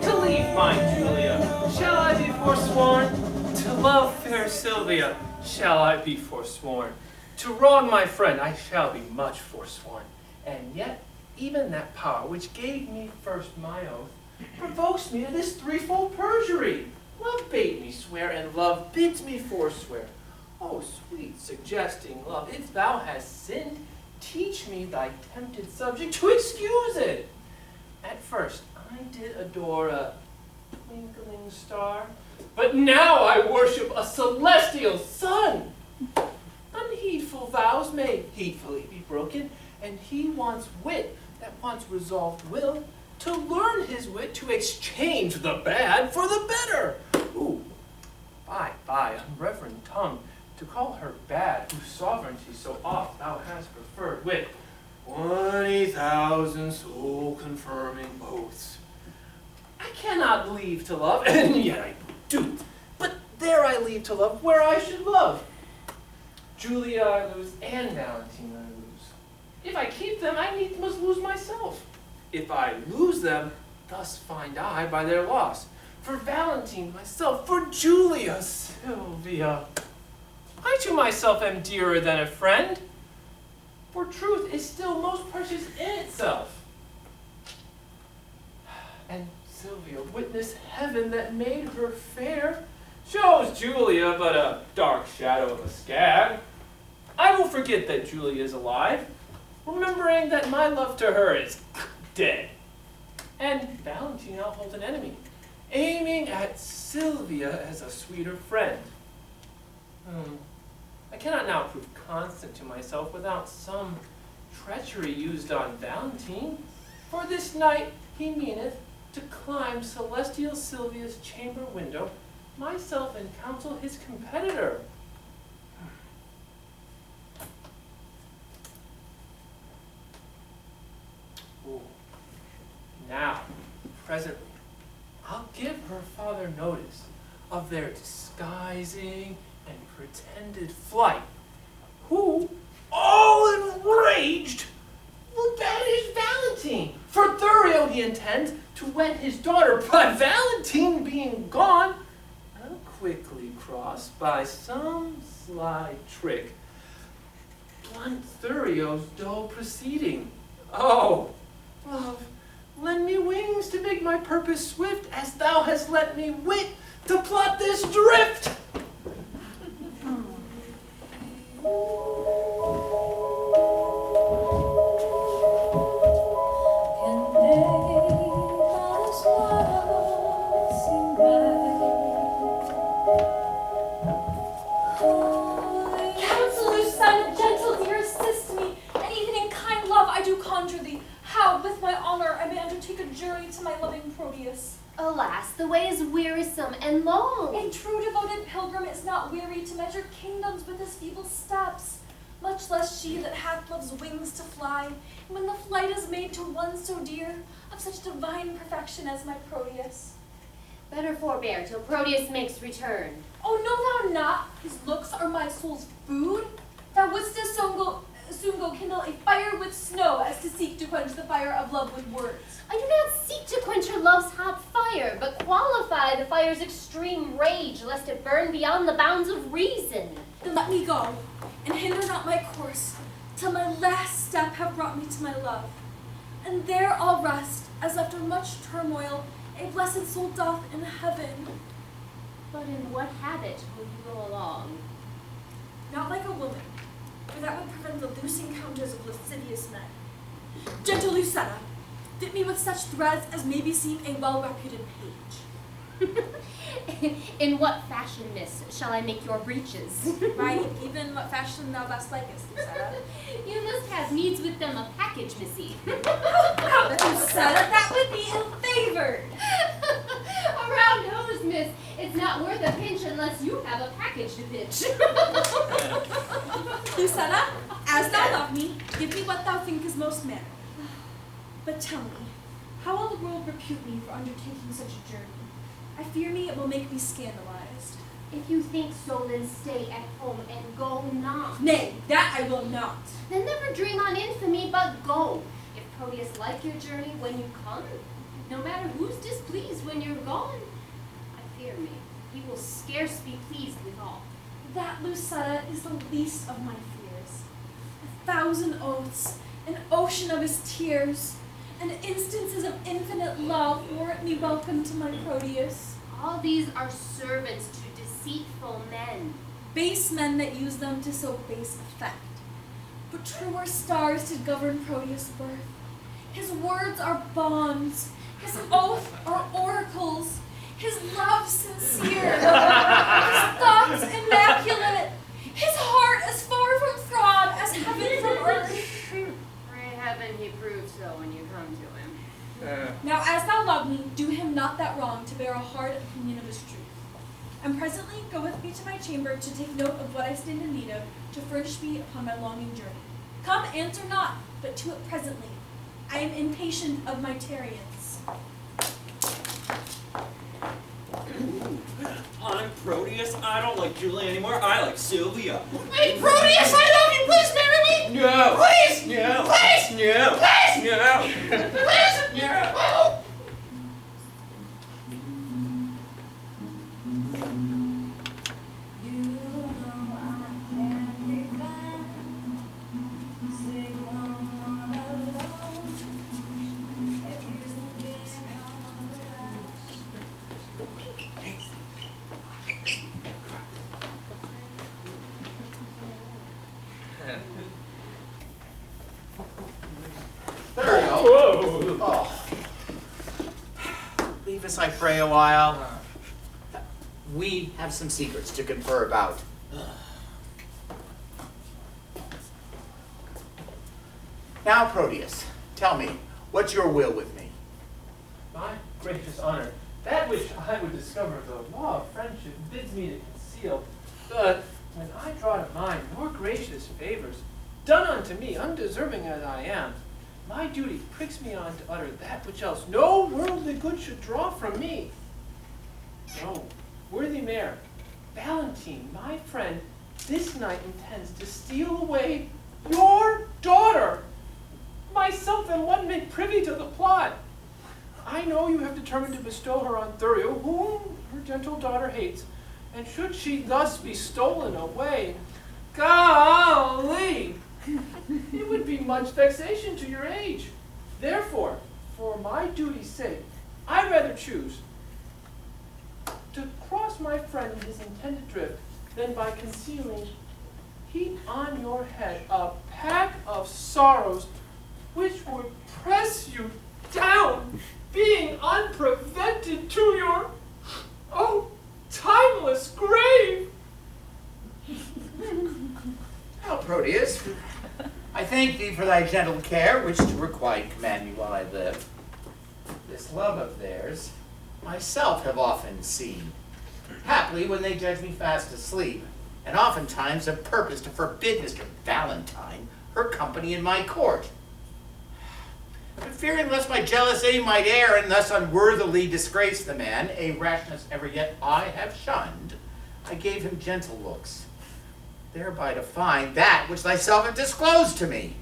To leave mine Julia, shall I be forsworn? To love fair Silvia, shall I be forsworn? To wrong my friend, I shall be much forsworn. And yet, even that power which gave me first my oath, provokes me to this threefold perjury. Love bade me swear, and love bids me forswear. Oh, sweet suggesting love, if thou hast sinned, teach me thy tempted subject to excuse it. At first, I did adore a twinkling star, but now I worship a celestial sun. Unheedful vows may heedfully be broken, and he wants wit that wants resolved will to learn his wit to exchange the bad for the better. Ooh, by unreverend tongue, to call her bad, whose sovereignty so oft thou hast preferred with 20,000 soul-confirming oaths. I cannot leave to love, and yet I do. But there I I leave to love where I should love? Julia I lose, and Valentine I lose. If I keep them, I must lose myself. If I lose them, thus find I by their loss. For Valentine myself, for Julia, Silvia. I to myself am dearer than a friend, for truth is still most precious in itself. And Silvia, witness heaven that made her fair, shows Julia but a dark shadow of a scab. I will forget that Julia is alive, remembering that my love to her is dead. And Valentine I'll hold an enemy, aiming at Silvia as a sweeter friend. I cannot now prove constant to myself without some treachery used on Valentine. For this night he meaneth to climb celestial Silvia's chamber window, myself and counsel his competitor. Ooh. Now, presently, I'll give her father notice of their disguising and pretended flight, who, all enraged, will banish Valentine. For Thurio he intends to wed his daughter, but Valentine being gone, I'll quickly cross by some sly trick, blunt Thurio's dull proceeding. Oh, love, lend me wings to make my purpose swift, as thou hast lent me wit to plot this drift. Counselor, son, gentle dear, assist me, and even in kind love I do conjure thee, how with my honor I may undertake a journey to my loving Proteus. Alas, the way is wearisome and long. A true devoted pilgrim is not weary to measure kingdoms with his feeble steps, much less she that hath love's wings to fly, and when the flight is made to one so dear, of such divine perfection as my Proteus. Better forbear till Proteus makes return. Oh, know thou not, his looks are my soul's food? Thou wouldst as soon go kindle a fire with snow as to seek to quench the fire of love with words. I do not seek to quench her love's hot fire, but qualify the fire's extreme rage, lest it burn beyond the bounds of reason. Then let me go, and hinder not my course, till my last step have brought me to my love. And there I'll rest, as after much turmoil, a blessed soul doth in heaven. But in what habit will you go along? Not like a woman, for that would prevent the loose encounters of lascivious men. Gentle Lucetta, fit me with such threads as may beseem a well-reputed page. In what fashion, miss, shall I make your breeches? Right, even what fashion thou best likest, Lucetta. You must have needs with them a package, missy. How, Lucetta, that would be ill-favored. A round nose, miss. It's not worth a pinch unless you have a package to pitch. Lucetta, as thou love me, give me what thou think is most manner. But tell me, how will the world repute me for undertaking such a journey? I fear me it will make me scandalized. If you think so, then stay at home and go not. Nay, that I will not. Then never dream on infamy, but go. If Proteus like your journey when you come, no matter who's displeased when you're gone, I fear me, he will scarce be pleased withal. That, Lucetta, is the least of my fears. 1,000 oaths, an ocean of his tears, and instances of infinite love warrant me welcome to my Proteus. All these are servants to deceitful men. Base men that use them to so base effect. But truer stars did govern Proteus' birth. His words are bonds, his oath are oracles, his love sincere, his thoughts immaculate, his heart as far from fraud as heaven from earth. Pray heaven he prove so when you come to him. Now as thou love me, do him not that wrong to bear a hard opinion of his truth. And presently go with me to my chamber to take note of what I stand in need of, to furnish me upon my longing journey. Come, answer not, but to it presently. I am impatient of my tarriance. I'm Proteus. I don't like Julia anymore. I like Silvia. Hey, Proteus, I love you. Please marry me. No. Please. No. Please. No. Please. No. Please. No. Thurio. Oh. Leave us, I pray, a while. We have some secrets to confer about. Now, Proteus, tell me, what's your will with me? My gracious honor, that which I would discover the law of friendship bids me to conceal. But when I draw to mind your gracious favors, done unto me, undeserving as I am, my duty pricks me on to utter that which else no worldly good should draw from me. No, worthy Mayor, Valentine, my friend, this night intends to steal away your daughter. Myself and one make privy to the plot. I know you have determined to bestow her on Thurio, whom her gentle daughter hates, and should she thus be stolen away, golly, it would be much vexation to your age. Therefore, for my duty's sake, I rather choose to cross my friend in his intended drift than by concealing heap on your head a pack of sorrows which would press you down, being unprevented to your, oh, timeless grave. Now, Proteus, I thank thee for thy gentle care, which to requite command me while I live. This love of theirs, myself have often seen, haply when they judge me fast asleep, and oftentimes have purpose to forbid Mr. Valentine her company in my court. But fearing lest my jealous aim might err, and thus unworthily disgrace the man, a rashness ever yet I have shunned, I gave him gentle looks, thereby to find that which thyself have disclosed to me.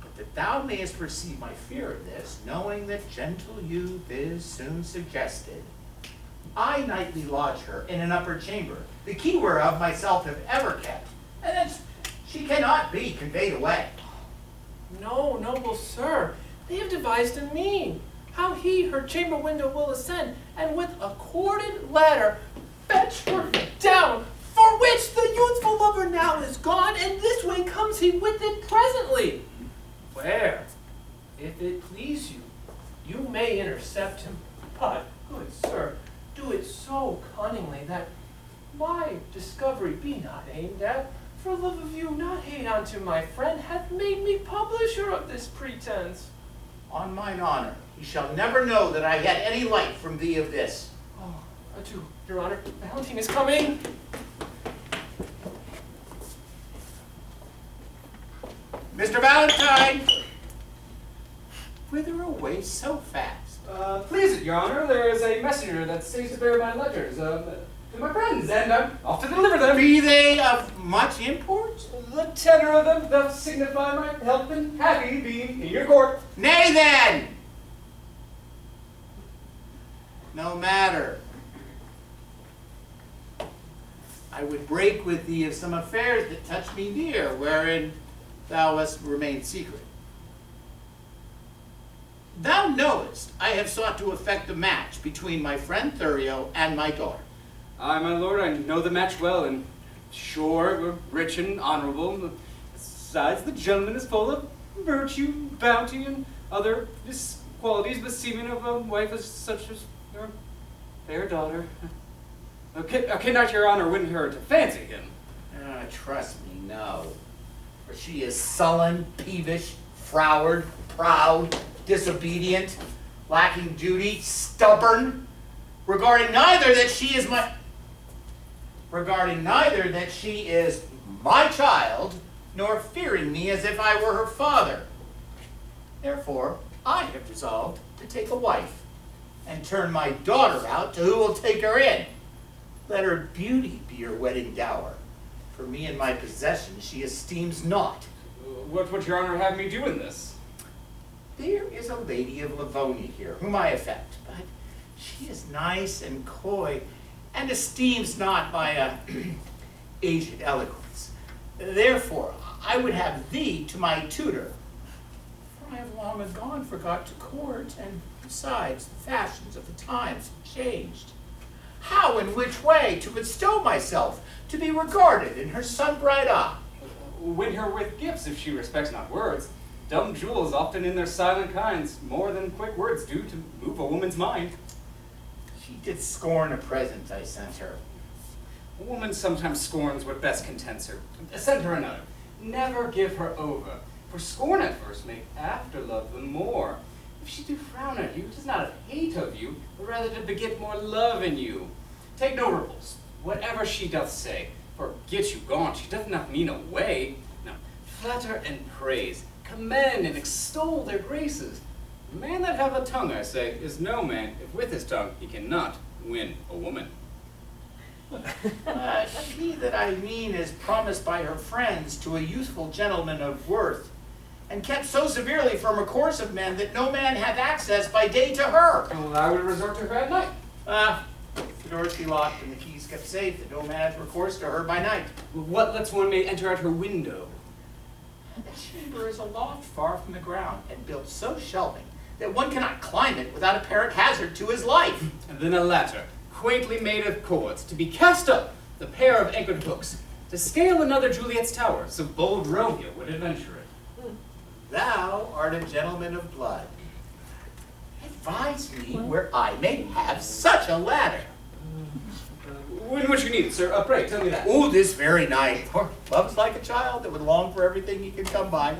But that thou mayest perceive my fear of this, knowing that gentle youth is soon suggested, I nightly lodge her in an upper chamber, the key whereof myself have ever kept, and thence she cannot be conveyed away. No, noble sir, they have devised a mean, how he her chamber window will ascend, and with a corded ladder fetch her down, for which the youthful lover now is gone, and this way comes he with it presently. Where, if it please you, you may intercept him, but, good sir, do it so cunningly that my discovery be not aimed at, for love of you, not hate unto my friend, hath made me publisher of this pretense. On mine honor, he shall never know that I had any light from thee of this. Oh, adieu, your honor. Valentine is coming. Mr. Valentine! Whither away so fast? Please it, your honor, there is a messenger that stays to bear my letters, to my friends, and I'm off to deliver them. Be they of much import? The tenor of them doth signify my health and happy being in your court. Nay then! No matter. I would break with thee of some affairs that touch me near, wherein thou must remain secret. Thou knowest I have sought to effect a match between my friend Thurio and my daughter. Aye, my lord, I know the match well, and sure, we're rich and honorable. Besides, the gentleman is full of virtue, bounty, and other qualities beseeming of a wife as such as your fair daughter. Okay, not your honor win her to fancy him. Trust me, no. For she is sullen, peevish, froward, proud, disobedient, lacking duty, stubborn, regarding neither that she is my child, nor fearing me as if I were her father. Therefore, I have resolved to take a wife, and turn my daughter out to who will take her in. Let her beauty be your wedding dower. For me and my possessions she esteems naught. What would your honor have me do in this? There is a lady of Livonia here, whom I affect, but she is nice and coy, and esteems not my aged eloquence. Therefore, I would have thee to my tutor, for I have long agone forgot to court, and besides, the fashions of the times have changed. How and which way to bestow myself, to be regarded in her sun-bright eye? Win her with gifts if she respects not words. Dumb jewels often in their silent kinds, more than quick words do to move a woman's mind. She did scorn a present I sent her. A woman sometimes scorns what best contents her. Send her another. Never give her over, for scorn at first make after love the more. If she do frown at you, 'tis not of hate of you, but rather to beget more love in you. Take no repulse, whatever she doth say, for get you gone, she doth not mean away. Now, flatter and praise, commend and extol their graces. The man that have a tongue, I say, is no man, if with his tongue he cannot win a woman. She that I mean is promised by her friends to a youthful gentleman of worth, and kept so severely from a course of men that no man hath access by day to her. Well, I would resort to her at night. The doors be locked and the keys kept safe, that no man hath recourse to her by night. What lets one may enter at her window? The chamber is a loft far from the ground, and built so shelving that one cannot climb it without apparent hazard to his life. And then a ladder, quaintly made of cords, to be cast up, the pair of anchored hooks, to scale another Juliet's tower, so bold Romeo would adventure it. Thou art a gentleman of blood. Advise me where I may have such a ladder. When would you need it, sir? Pray, tell me that. Oh, this very night. For love's like a child that would long for everything he can come by.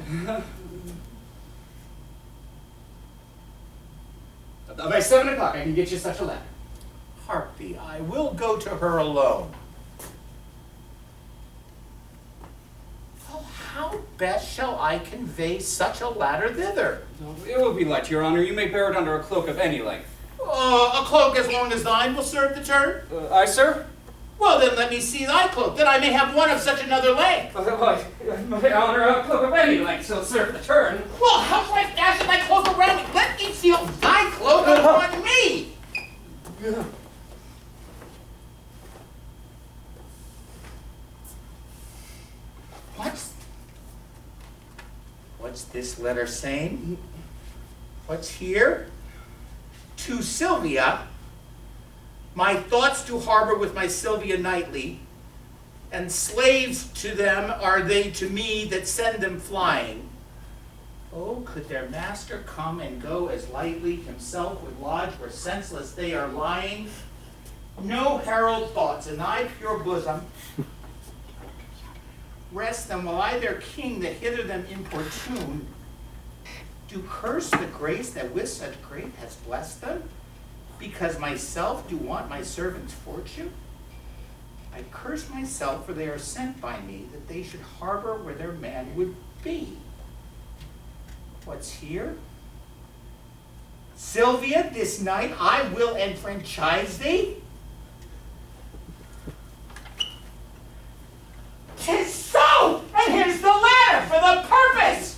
By 7 o'clock I can get you such a ladder. Hark thee, I will go to her alone. Oh, how best shall I convey such a ladder thither? It will be light, your honor. You may bear it under a cloak of any length. A cloak as long as thine will serve the turn? Aye, sir? Well, then let me see thy cloak, that I may have one of such another length. My honor, a cloak of any length shall serve the turn. Well, how shall I fasten thy cloak around me? Let me seal thy cloak upon me. What's this letter saying? What's here? To Silvia, my thoughts do harbor with my Silvia nightly, and slaves to them are they to me that send them flying. Oh, could their master come and go as lightly, himself would lodge where senseless they are lying. No herald thoughts in thy pure bosom rest them, while I their king that hither them importune do curse the grace that with such grace has blessed them, because myself do want my servant's fortune. I curse myself, for they are sent by me, that they should harbor where their man would be. What's here? Silvia, this night I will enfranchise thee. 'Tis so, and here's the ladder for the purpose.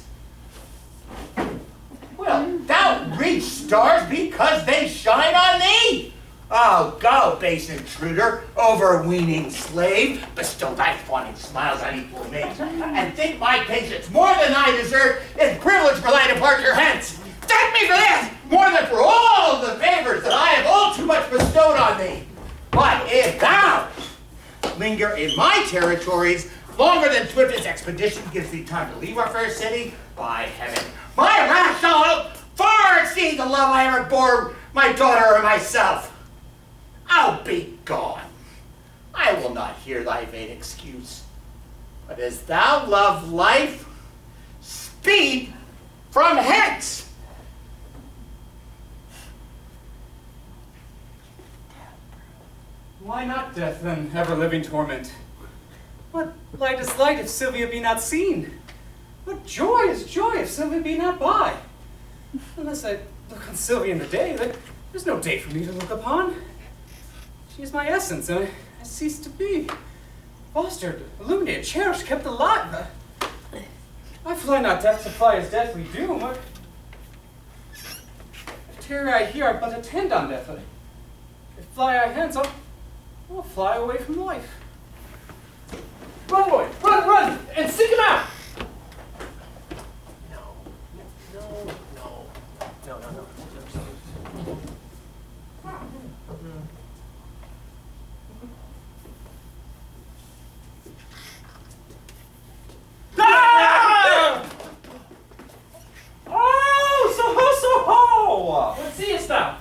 Wilt thou reach stars because they shine on thee? Oh, go, base intruder, overweening slave, bestow thy fawning smiles on equal mates, and think my patience more than thy desert is privilege for thy departure hence. Thank me for this, more than for all the favors that I have all too much bestowed on thee. But if thou linger in my territories longer than swiftest expedition gives thee time to leave our fair city, by heaven, my wrath shall far exceed the love I ever bore my daughter or myself. I'll be gone. I will not hear thy vain excuse. But as thou love life, speed from hence. Why not death, then, ever-living torment? What light is light if Silvia be not seen? What joy is joy if Silvia be not by? Unless I look on Silvia in the day, there's no day for me to look upon. She is my essence, and has ceased to be. Fostered, illuminated, cherished, kept alive. I fly not death to fly his deathly doom. If tarry I here, I but attend on death. If fly I hence, I'll fly away from life. Run, boy! Run, run! And seek him out! No. Ah! Oh, What seest thou?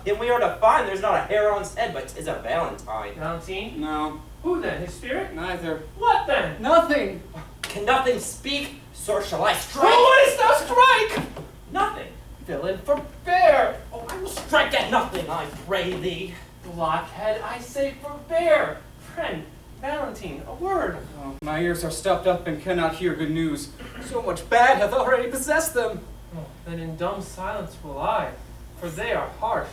and we are to find there's not a hair on his head, but 'tis a Valentine. Valentine? No, Who then? His spirit? neither. What then? Nothing. Can nothing speak? Sir, shall I Who strike? wouldst thou strike? Nothing. Villain, forbear! Oh, I will strike at nothing, I pray thee. Blockhead, I say forbear! Friend, Valentine, a word. Oh, my ears are stopped up and cannot hear good news. So much bad hath already possessed them. Oh, then in dumb silence will I, for they are harsh,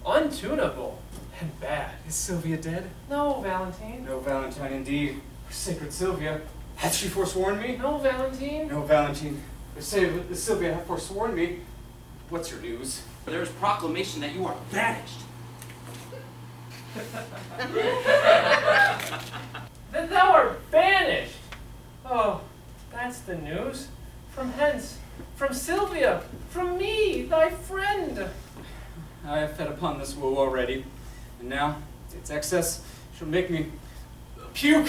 untunable, and bad. Is Silvia dead? No, Valentine. No Valentine indeed. Sacred Silvia. Hath she forsworn me? No, Valentine. No Valentine. Say Silvia hath forsworn me. What's your news? There is proclamation that you are banished. That thou art banished. Oh, that's the news. From hence, from Silvia, from me, thy friend. I have fed upon this woe already, and now its excess shall make me puke.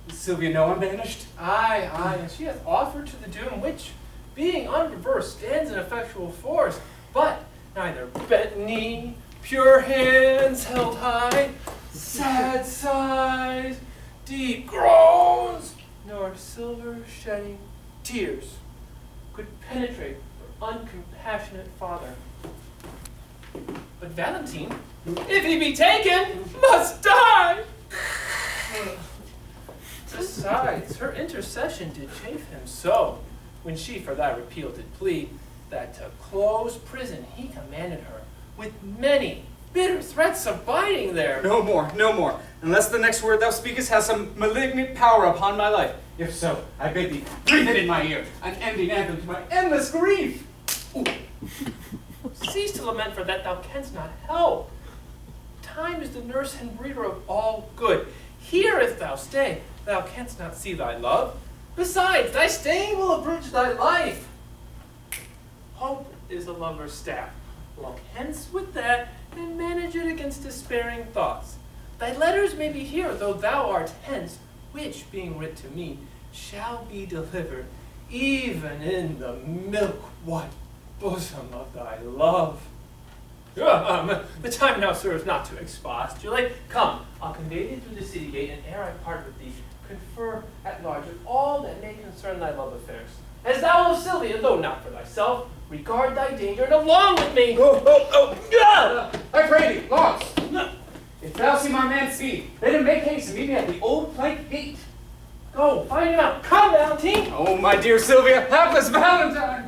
Does Silvia know I'm banished? Aye, and she hath offered to the doom which, being unreversed, stands in effectual force, but neither bent knee, pure hands held high, sad sighs, deep groans, nor silver shedding tears could penetrate her uncompassionate father. But Valentine, if he be taken, must die! Besides, her intercession did chafe him so, when she for thy repeal did plead, that to close prison he commanded her, with many bitter threats abiding there. No more, no more, unless the next word thou speakest has some malignant power upon my life. If so, I bid thee, breathe it in my ear, an ending anthem to my endless grief. Ooh. Cease to lament for that thou canst not help. Time is the nurse and breeder of all good. Here if thou stay, thou canst not see thy love. Besides, thy staying will abridge thy life. Hope is a lover's staff. Walk hence with that, and manage it against despairing thoughts. Thy letters may be here, though thou art hence, which, being writ to me, shall be delivered, even in the milk-white bosom of thy love. The time now serves not to expostulate. Come, I'll convey thee through the city gate, and ere I part with thee, confer at large with all that may concern thy love affairs. As thou of Silvia, though not for thyself, regard thy danger, and along with me. I pray thee, Launce. If thou see my man speed, let him make haste and meet me at the old plank gate. Go, find him out. Come, Valentine. Oh, my dear Silvia, hapless Valentine.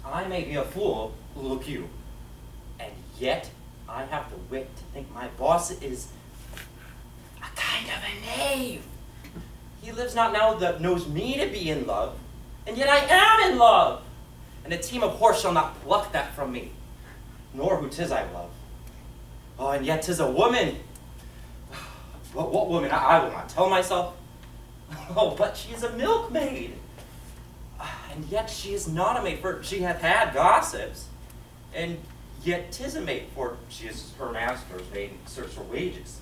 I may be a fool, look you, and yet I have the wit to think my boss is a kind of a knave. He lives not now that knows me to be in love, and yet I am in love, and a team of horse shall not pluck that from me, nor who 'tis I love. Oh, and yet 'tis a woman. What woman? I will not tell myself. Oh, but she is a milkmaid. And yet she is not a maid, for she hath had gossips. And yet 'tis a maid, for she is her master's maid and serves her wages.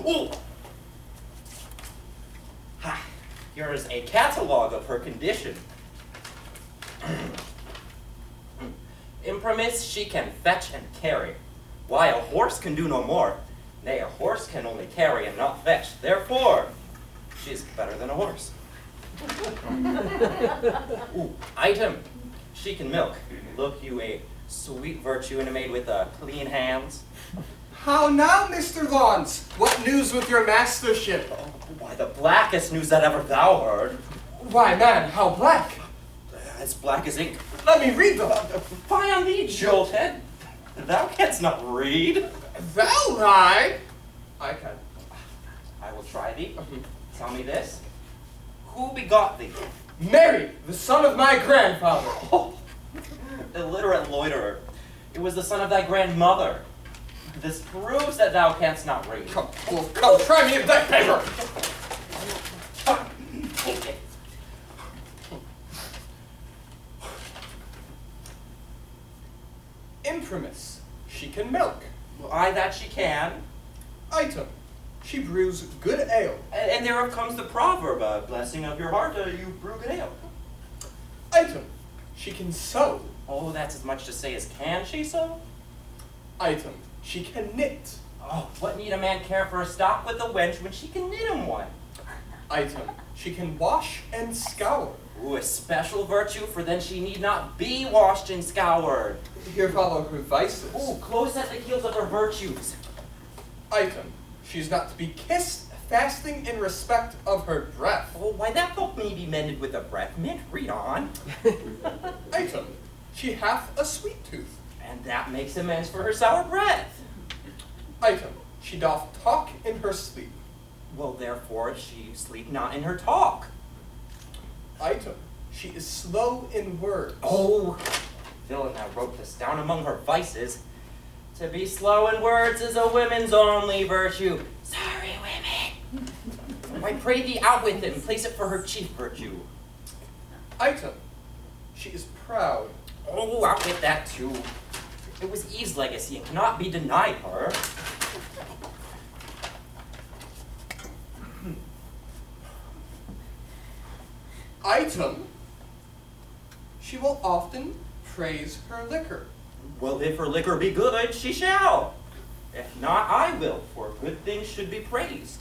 Oh! Ha! Here is a catalogue of her condition. Imprimis, she can fetch and carry. Why, a horse can do no more. Nay, a horse can only carry and not fetch. Therefore, she is better than a horse. Ooh, item, she can milk. Look you, a Sweet virtue and made with clean hands. How now, Mr. Launce? What news with your mastership? Oh, why, the blackest news that ever thou heard. Why, man, how black? As black as ink. Let me read them. Fie on thee, jolthead. Thou canst not read. Valentine? I can. I will try thee. Tell me this. Who begot thee? Mary, the son of my grandfather. Oh, illiterate loiterer. It was the son of thy grandmother. This proves that thou canst not read. Come, try me in that paper. Take it. Imprimis, she can milk. Well, aye, that she can. Item, she brews good ale. And thereof comes the proverb, blessing of your heart, you brew good ale. Item, she can sew. Oh, that's as much to say as can she so? Item, she can knit. Oh, what need a man care for a stock with a wench when she can knit him one? Item, she can wash and scour. Ooh, a special virtue, for then she need not be washed and scoured. Here follow her vices. Ooh, close at the heels of her virtues. Item, she's not to be kissed, fasting in respect of her breath. Oh, why that folk may be mended with a breath mint, read on. Item, she hath a sweet tooth. And that makes amends for her sour breath. Item, she doth talk in her sleep. Well, therefore, she sleep not in her talk. Item, she is slow in words. Oh, villain, I wrote this down among her vices. To be slow in words is a woman's only virtue. Sorry, women. I pray thee out with it and place it for her chief virtue. Item, she is proud. Oh, out with that too. It was Eve's legacy and cannot be denied her. Item, she will often praise her liquor. Well, if her liquor be good, she shall. If not, I will, for good things should be praised.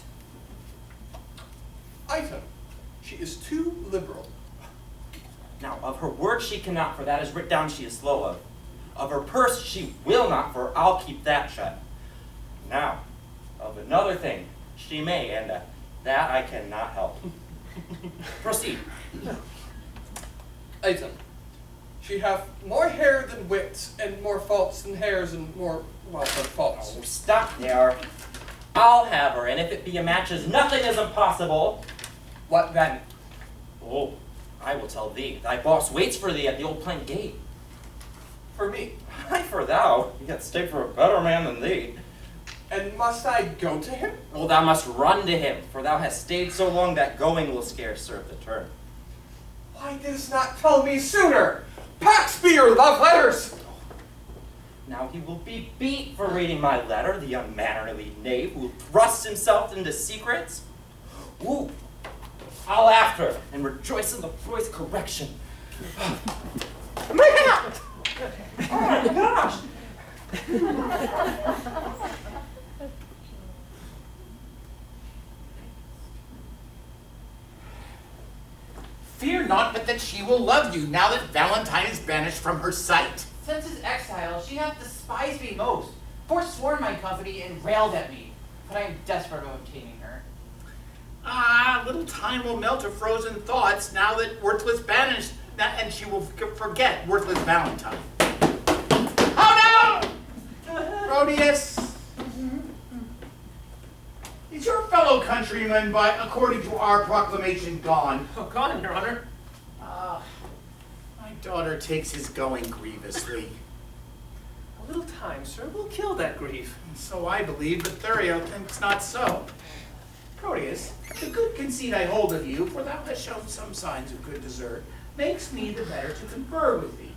Item, she is too liberal. Now, of her words she cannot, for that is writ down she is slow of. Of her purse she will not, for I'll keep that shut. Now, of another thing she may, and that I cannot help. Proceed. Item, she hath more hair than wit, and more faults than hairs, and more, well, than faults. Oh, stop there. I'll have her, and if it be a match as nothing is impossible. What then? Oh, I will tell thee. Thy boss waits for thee at the old plank gate. For me. Aye, for thou. He hath stayed for a better man than thee. And must I go to him? Oh, thou must run to him, for thou hast stayed so long that going will scarce serve the turn. Why didst not tell me sooner? Pax be your love letters! Now he will be beat for reading my letter, the unmannerly knave who thrusts himself into secrets. Ooh, I'll after and rejoice in the boy's correction. My hat! Oh my gosh! Fear not but that she will love you now that Valentine is banished from her sight. Since his exile, she hath despised me most, forsworn my company, and railed at me. But I am desperate of obtaining her. Ah, little time will melt her frozen thoughts now that Worthless banished, and she will forget Worthless Valentine. Oh no! Proteus! Is your fellow countryman, according to our proclamation, gone? Oh, gone, Your Honor. My daughter takes his going grievously. A little time, sir, will kill that grief. And so I believe, but Thurio thinks not so. Proteus, the good conceit I hold of you, for thou hast shown some signs of good desert, makes me the better to confer with thee.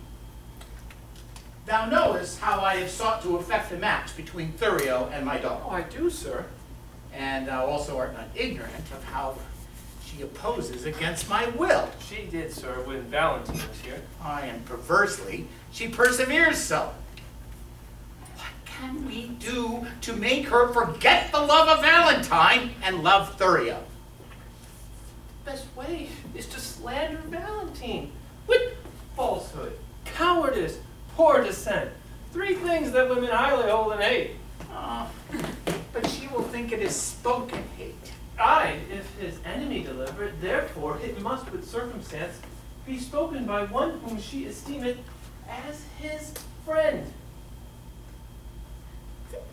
Thou knowest how I have sought to effect a match between Thurio and my daughter. Oh, I do, sir. And thou also art not ignorant of how she opposes against my will. She did, sir, when Valentine was here. Aye, and perversely, she perseveres so. What can we do to make her forget the love of Valentine and love Thurio? Best way is to slander Valentine with falsehood, cowardice, Poor descent. 3 things that women highly hold in hate. But she will think it is spoken hate. Aye, if his enemy deliver it, therefore it must with circumstance be spoken by one whom she esteemeth as his friend.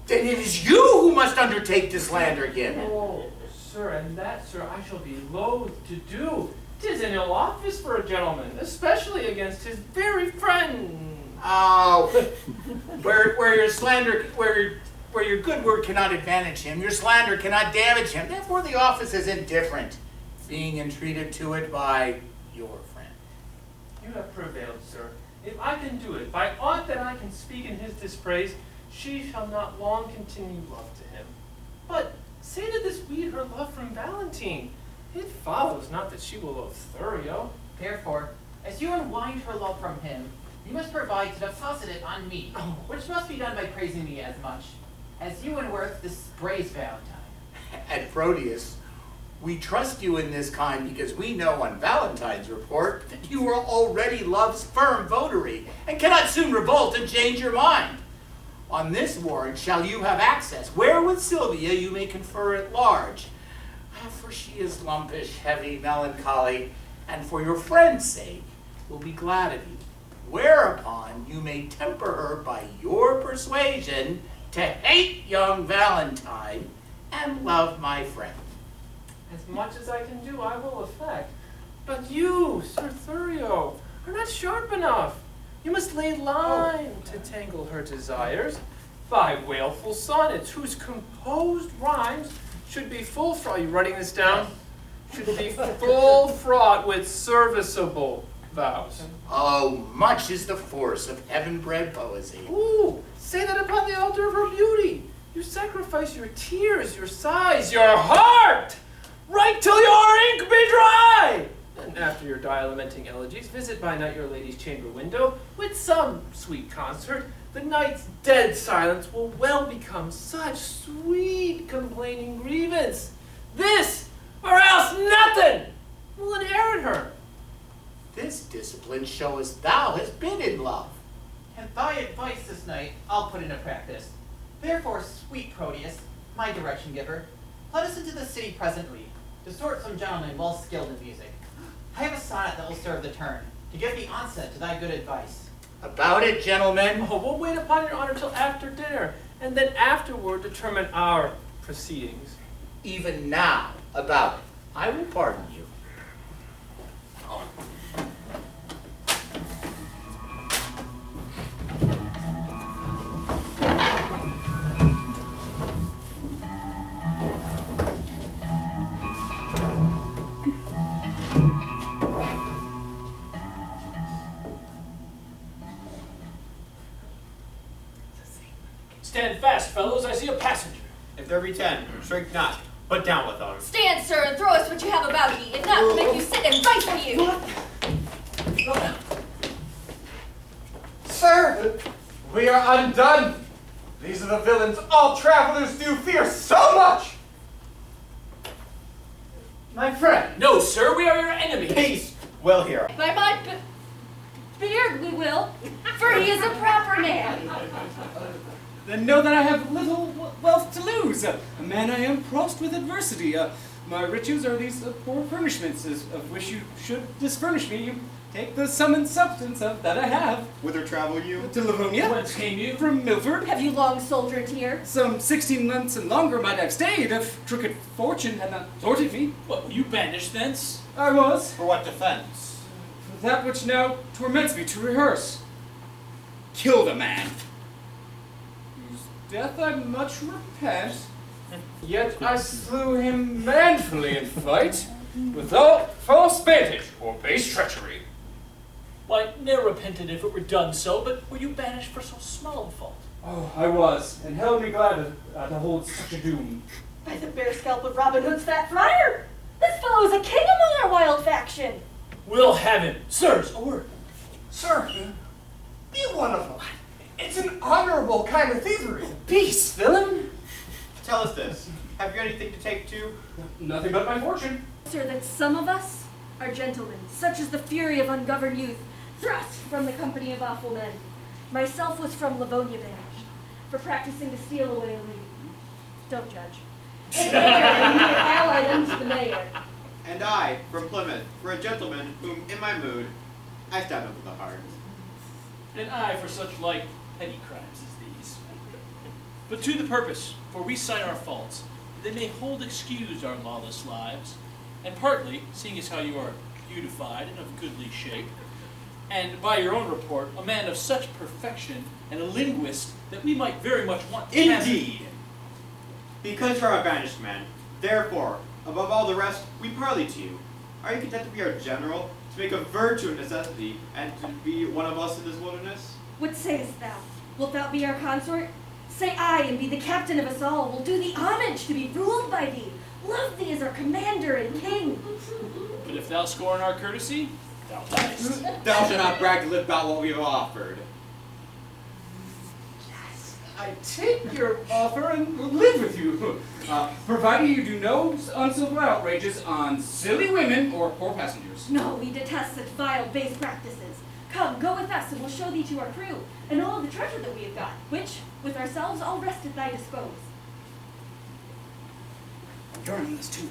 Then it is you who must undertake to slander him. Oh, sir, and that, sir, I shall be loath to do. 'Tis an ill office for a gentleman, especially against his very friend. Oh, where your slander, where your good word cannot advantage him, your slander cannot damage him. Therefore, the office is indifferent, being entreated to it by your friend. You have prevailed, sir. If I can do it, by aught that I can speak in his dispraise, she shall not long continue love to him. But say that this weed her love from Valentine. It follows not that she will love Thurio. Therefore, as you unwind her love from him, you must provide to deposit it on me, which must be done by praising me as much as you in worth dispraise Valentine. At Proteus, we trust you in this kind because we know on Valentine's report that you are already love's firm votary and cannot soon revolt and change your mind. On this warrant shall you have access, where with Silvia you may confer at large. For she is lumpish, heavy, melancholy, and for your friend's sake will be glad of you. Whereupon you may temper her by your persuasion to hate young Valentine and love my friend. As much as I can do, I will effect. But you, Sir Thurio, are not sharp enough. You must lay line to tangle her desires by wailful sonnets, whose composed rhymes should be full fraught. Are you writing this down? Should be full fraught with serviceable vows. Oh, much is the force of heaven-bred poesy. Ooh, say that upon the altar of her beauty. You sacrifice your tears, your sighs, your heart, right till your ink be dry. And after your dire-lamenting elegies, visit by night your lady's chamber window with some sweet concert. The night's dead silence will well become such sweet complaining grievance. This, or else nothing, will inherit her. This discipline showeth thou hast been in love. And thy advice this night I'll put into practice. Therefore, sweet Proteus, my direction giver, let us into the city presently, to sort some gentlemen well skilled in music. I have a sonnet that will serve the turn, to give the onset to thy good advice. About it, gentlemen. Oh, we'll wait upon your honor till after dinner, and then afterward determine our proceedings. Even now, about it. I will pardon you. Stand fast, fellows, I see a passenger. If there be 10, shrink not, but down with them. Stand, sir, and throw us what you have about ye. If not, we'll make you sit and fight for you. Sir, we are undone. These are the villains all travelers do fear so much. My friend, No, sir, we are your enemies. Peace will hear. By my beard we will, for he is a proper man. Then know that I have little wealth to lose. A man I am crossed with adversity. My riches are these poor furnishments, of which you should disfurnish me. You take the sum and substance of that I have. Whither travel you? To Livonia. Whence came you? From Milford. Have you long soldiered here? Some 16 months and longer might have stayed if crooked fortune had not thwarted me. What, were you banished thence? I was. For what defense? For that which now torments me to rehearse. Killed a man. Whose death I much repent. Yet I slew him manfully in fight, without false vantage or base treachery. Why, ne'er repented if it were done so, but were you banished for so small a fault? Oh, I was, and held me glad to hold such a doom. By the bare scalp of Robin Hood's fat friar! This fellow is a king among our wild faction! We'll have him. Sirs, a word. Sir, be one of them. It's an honorable kind of thievery. Peace, villain. Tell us this. Have you anything to take to? Nothing but my fortune. Sir, that some of us are gentlemen, such as the fury of ungoverned youth, thrust from the company of awful men. Myself was from Livonia banished, for practicing to steal away a lady. Don't judge. And allied unto the mayor. And I, from Plymouth, for a gentleman whom, in my mood, I stabbed him to the heart. And I for such like petty crimes as these. But to the purpose, for we cite our faults, that they may hold excused our lawless lives, and partly, seeing as how you are beautified and of goodly shape, and by your own report, a man of such perfection and a linguist that we might very much want to have- Indeed! Because you are a banished man, therefore, above all the rest, we parley to you. Are you content to be our general, to make a virtue a necessity, and to be one of us in this wilderness? What sayest thou? Wilt thou be our consort? Say aye, and be the captain of us all. Will do thee homage to be ruled by thee. Love thee as our commander and king. But if thou scorn our courtesy, thou diest. Thou shalt not brag to live about what we have offered. I take your offer and will live with you, provided you do no uncivil outrages on silly women or poor passengers. No, we detest such vile, base practices. Come, go with us, and we'll show thee to our crew, and all of the treasure that we have got, which, with ourselves, all rest at thy dispose. You're on this too.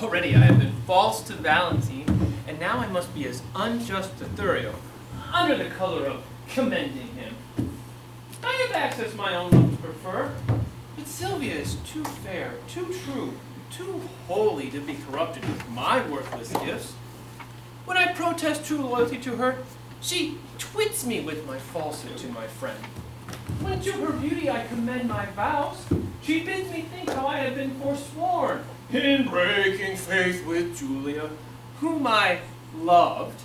Already I have been false to Valentine, and now I must be as unjust to Thurio, under the color of commending him. I have accessed my own love to prefer, but Silvia is too fair, too true, too holy to be corrupted with my worthless gifts. When I protest true loyalty to her, she twits me with my falsehood to my friend. When to her beauty I commend my vows, she bids me think how I have been forsworn in breaking faith with Julia, whom I loved.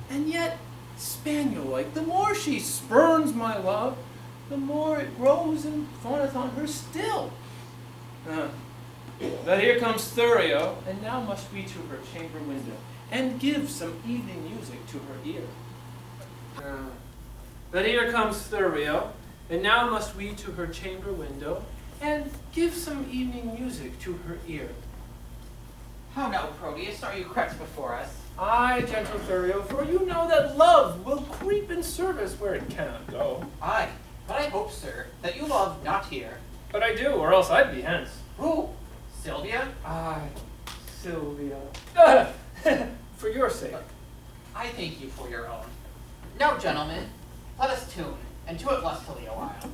And yet, spaniel-like, the more she spurns my love, the more it grows and fawneth on her still. But here comes Thurio, and now must we to her chamber window, and give some evening music to her ear. But here comes Thurio, and now must we to her chamber window, and give some evening music to her ear. How now, Proteus, are you crept before us? Aye, gentle Thurio, for you know that love will creep in service where it cannot go. Aye, but I hope, sir, that you love not here. But I do, or else I'd be hence. Who? Silvia? Aye, Silvia. For your sake. I thank you for your own. Now, gentlemen, let us tune, and to it lustily a while.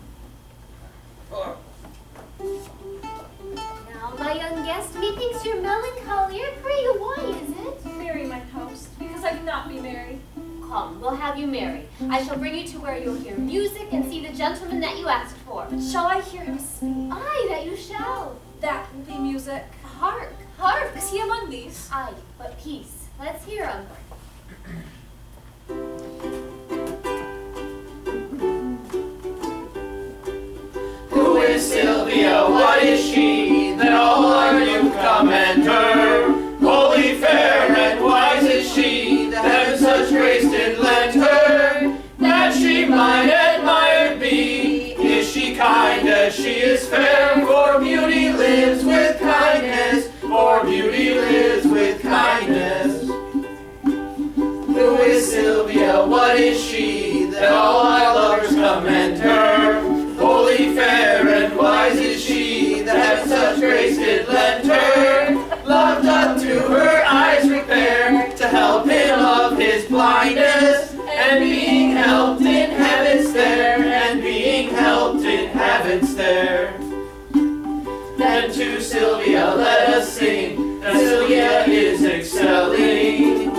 Now, my young guest, methinks you're melancholy. Pray you, why is it? Marry my host, because I cannot be married. Come, we'll have you marry. I shall bring you to where you'll hear music and see the gentleman that you asked for. But shall I hear him speak? Aye, that you shall. That will be music. Hark. Hark, is he among these? Aye, but peace. Let's hear him. Who is Silvia? What is she? That all our youth commend her? Holy, fair, and wise is she, that heaven such grace did lend her, that she might admired be. Is she kind as she is fair? For beauty lives with kindness, for beauty lives with kindness. Who is Silvia? What is she? That all my lovers commend her. Holy, fair, and wise is she, that heaven such grace did lend her. Love doth to her eyes repair, to help him of his blindness, and being helped inhabits there, and being helped inhabits there. Then to Silvia let us sing, that Silvia is excelling.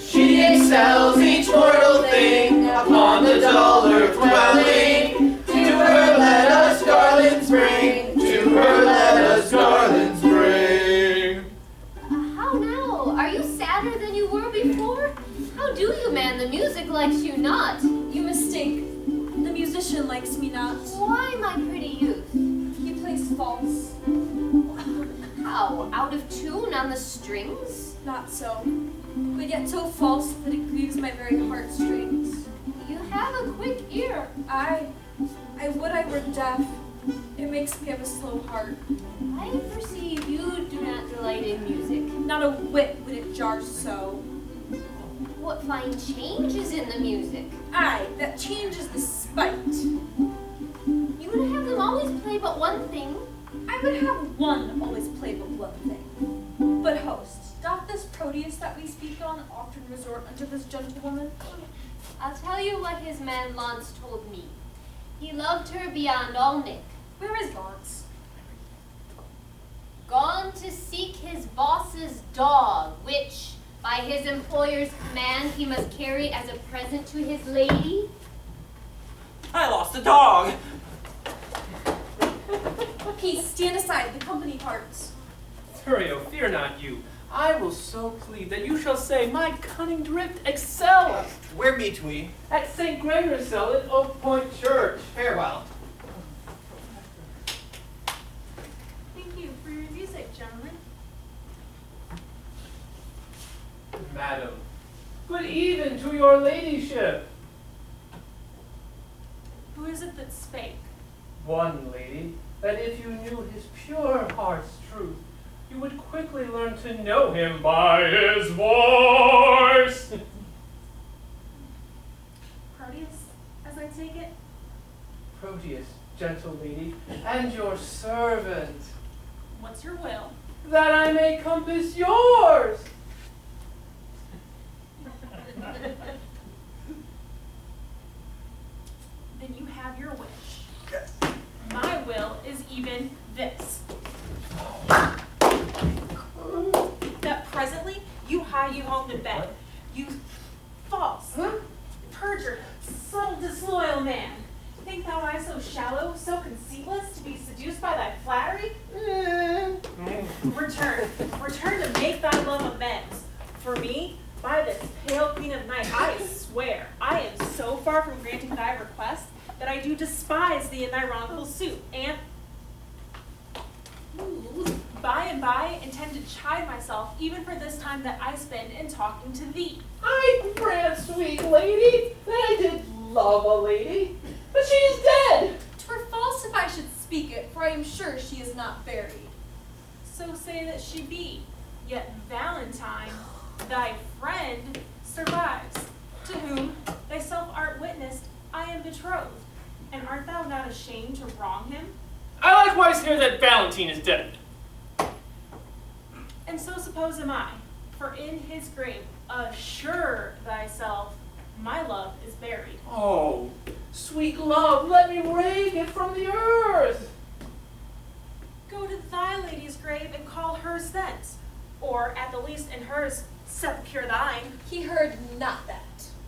She excels each mortal thing upon the dull earth dwelling. To her let us garlands bring, to her let us garlands bring. How do you, man? The music likes you not. You mistake. The musician likes me not. Why, my pretty youth? He plays false. How? Out of tune on the strings? Not so. But yet so false that it grieves my very heartstrings. You have a quick ear. I would I were deaf. It makes me have a slow heart. I perceive you do not delight in music. Not a whit would it jar so. What fine change is in the music? Aye, that changes the spite. You would have them always play but one thing. I would have one always play but one thing. But host, doth this Proteus that we speak on often resort unto this gentlewoman? I'll tell you what his man Launce told me. He loved her beyond all Nick. Where is Launce? Gone to seek his boss's dog, which, by his employer's command, he must carry as a present to his lady. I lost a dog! Peace, stand aside, the company parts. Thurio, fear not you. I will so plead that you shall say, my cunning drift excels. Where meet we? At St. Gregor's Cell at Oak Point Church. Farewell. Thank you for your music, gentlemen. Madam, good even to your ladyship. Who is it that spake? One lady, that if you knew his pure heart's truth, you would quickly learn to know him by his voice. Proteus, as I take it? Proteus, gentle lady, and your servant, What's your will? that I may compass yours. Then you have your wish. My will is even this. That presently you hie you home to bed. You false, perjured, subtle, disloyal man. Think thou I so shallow, so conceivless, to be seduced by thy flattery? Return to make thy love amends. For me, by this pale queen of night, I swear, I am so far from granting thy request that I do despise thee in thy wrongful suit, and by and by intend to chide myself even for this time that I spend in talking to thee. I grant, sweet lady, that I did love a lady, but she is dead. 'Twere false if I should speak it, for I am sure she is not buried. So say that she be, yet Valentine, thy friend, survives, to whom thyself art witnessed I am betrothed. And art thou not ashamed to wrong him? I likewise hear that Valentine is dead. And so suppose am I, for in his grave, assure thyself, my love is buried. Oh, sweet love, let me rake it from the earth. Go to thy lady's grave and call hers thence, or at the least in hers sepulchre thine. He heard not that.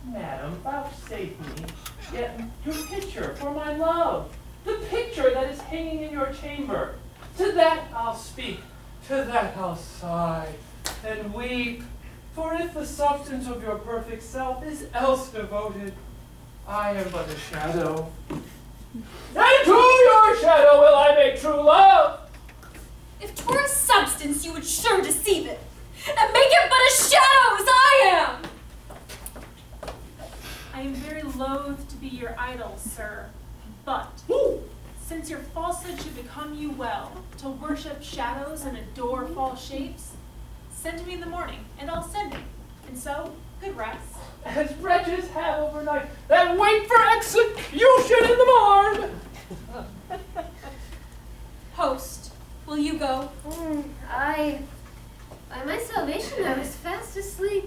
Madam, vouchsafe me yet your picture for my love, the picture that is hanging in your chamber. To that I'll speak, to that I'll sigh and weep. For if the substance of your perfect self is else devoted, I am but a shadow. And to your shadow will I make true love. If 'twere a substance, you would sure deceive it, and make it but a shadow as I am. I am very loath to be your idol, sir, but since your falsehood should become you well, to worship shadows and adore false shapes, send me in the morning, and I'll send it. And so, good rest. As wretches have overnight that wait for execution in the morn. Host, will you go? By my salvation, I was fast asleep.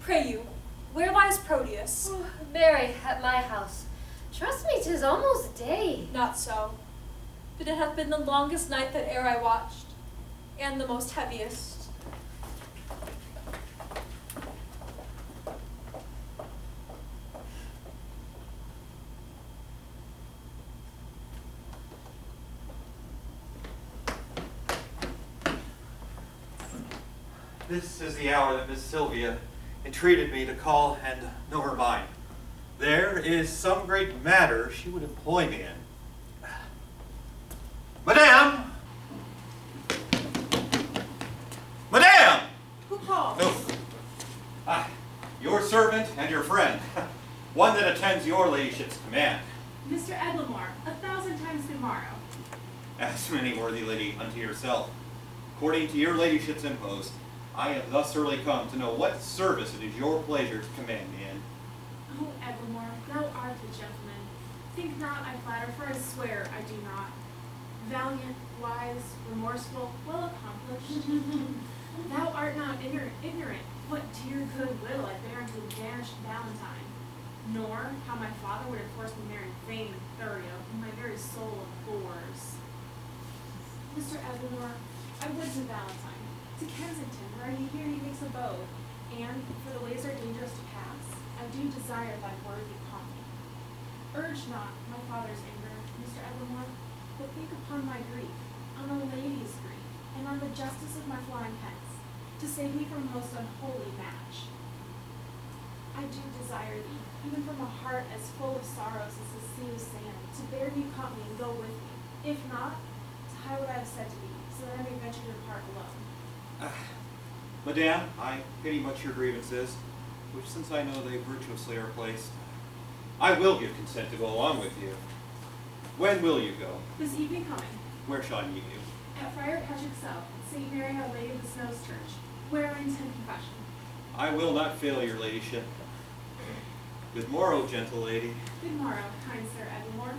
Pray you, where lies Proteus? Very at my house. Trust me, 'tis almost day. Not so. But it hath been the longest night that e'er I watched, and the most heaviest. This is the hour that Miss Silvia entreated me to call and know her mind. There is some great matter she would employ me in. Madame! Madame! Who called? No. Your servant and your friend. One that attends your ladyship's command. Mr. Eglamour, 1,000 times good morrow. As many, worthy lady, unto yourself. According to your ladyship's impost, I have thus early come to know what service it is your pleasure to command me in. Oh, Eglamour, thou art a gentleman. Think not I flatter, for I swear I do not. Valiant, wise, remorseful, well accomplished. Thou art not ignorant what dear good will I bear unto the banished Valentine, nor how my father would have forced me to marry vain Thurio, whom my very soul abhors. Mr. Eglamour, I would to Valentine, to Kensington, where I hear he makes abode, and, for the ways are dangerous to pass, I do desire thy worthy company. Urge not my father's anger, Mr. Eglamour, but think upon my grief, on a lady's grief, and on the justice of my flying hence, to save me from a most unholy match. I do desire thee, even from a heart as full of sorrows as the sea of sand, to bear thee company and go with me. If not, to hide what I have said to thee, so that I may venture to depart alone. Madame, I pity much your grievances, which since I know they virtuously are placed, I will give consent to go along with you. When will you go? This evening coming, Where shall I meet you? at Friar Patrick South, at St. Mary Our Lady of the Snows Church, where I intend confession. I will not fail your ladyship. Good morrow, gentle lady. Good morrow, kind Sir Eglamour.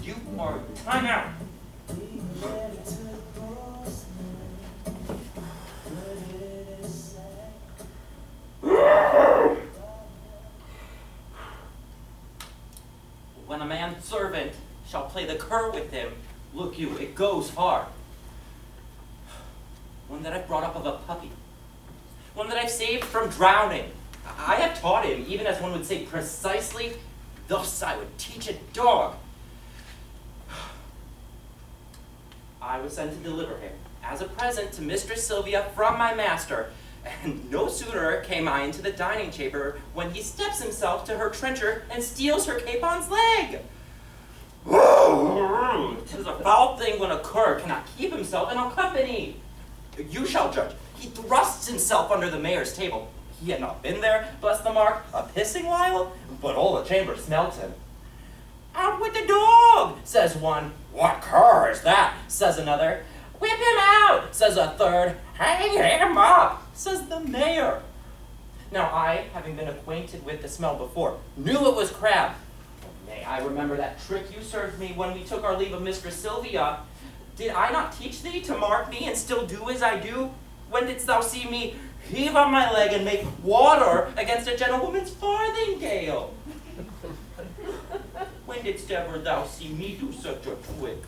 You are time out. When a man's servant shall play the cur with him, look you, it goes far. One that I've brought up of a puppy. One that I've saved from drowning. I have taught him, even as one would say precisely, thus I would teach a dog. I was sent to deliver him as a present to Mistress Silvia from my master, and no sooner came I into the dining chamber when he steps himself to her trencher and steals her capon's leg. 'Tis a foul thing when a cur cannot keep himself in a company. You shall judge. He thrusts himself under the mayor's table. He had not been there, bless the mark, a pissing while, but all the chamber smelt him. Out with the dog, says one. What cur is that, says another. Whip him out, says a third. Hang him up, says the mayor. Now I, having been acquainted with the smell before, knew it was crab. May I remember that trick you served me when we took our leave of Mistress Silvia. Did I not teach thee to mark me and still do as I do? When didst thou see me heave on my leg and make water against a gentlewoman's farthingale? When didst ever thou see me do such a trick?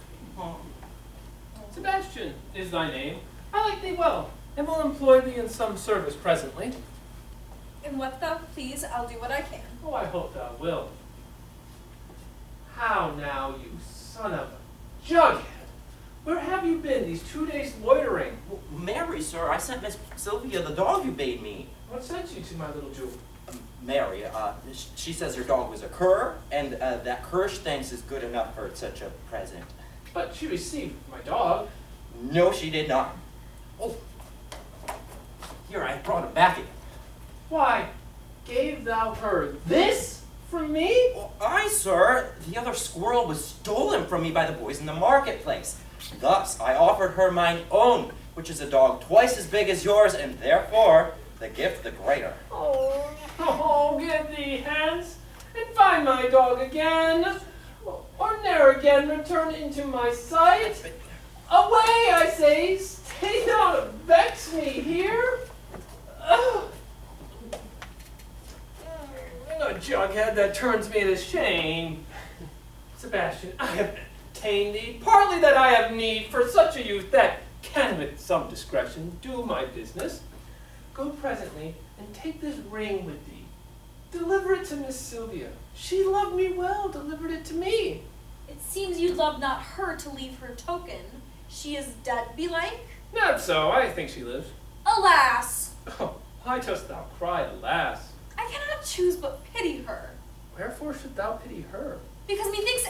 Sebastian is thy name. I like thee well, and will employ thee in some service presently. In what thou please, I'll do what I can. Oh, I hope thou wilt. How now, you son of a jughead? Where have you been these 2 days loitering? Mary, sir, I sent Miss Silvia the dog you bade me. What sent you to my little jewel? Mary, she says her dog was a cur, and that cur she thinks is good enough for such a present. But she received my dog. No, she did not. Oh, here, I brought him back again. Why, gave thou her this from me? Well, aye, sir. The other squirrel was stolen from me by the boys in the marketplace. Thus, I offered her mine own, which is a dog twice as big as yours, and therefore, the gift the greater. Oh, give thee hence, and find my dog again, or ne'er again return into my sight. Away, I say, stay not to vex me here. A jughead that turns me to shame. Sebastian, I have obtained thee, partly that I have need for such a youth that can with some discretion do my business. Go presently, and take this ring with thee. Deliver it to Miss Silvia. She loved me well, delivered it to me. It seems you love not her to leave her token. She is dead, belike? Not so, I think she lives. Alas! Oh, why dost thou cry, alas? I cannot choose but pity her. Wherefore should thou pity her? Because methinks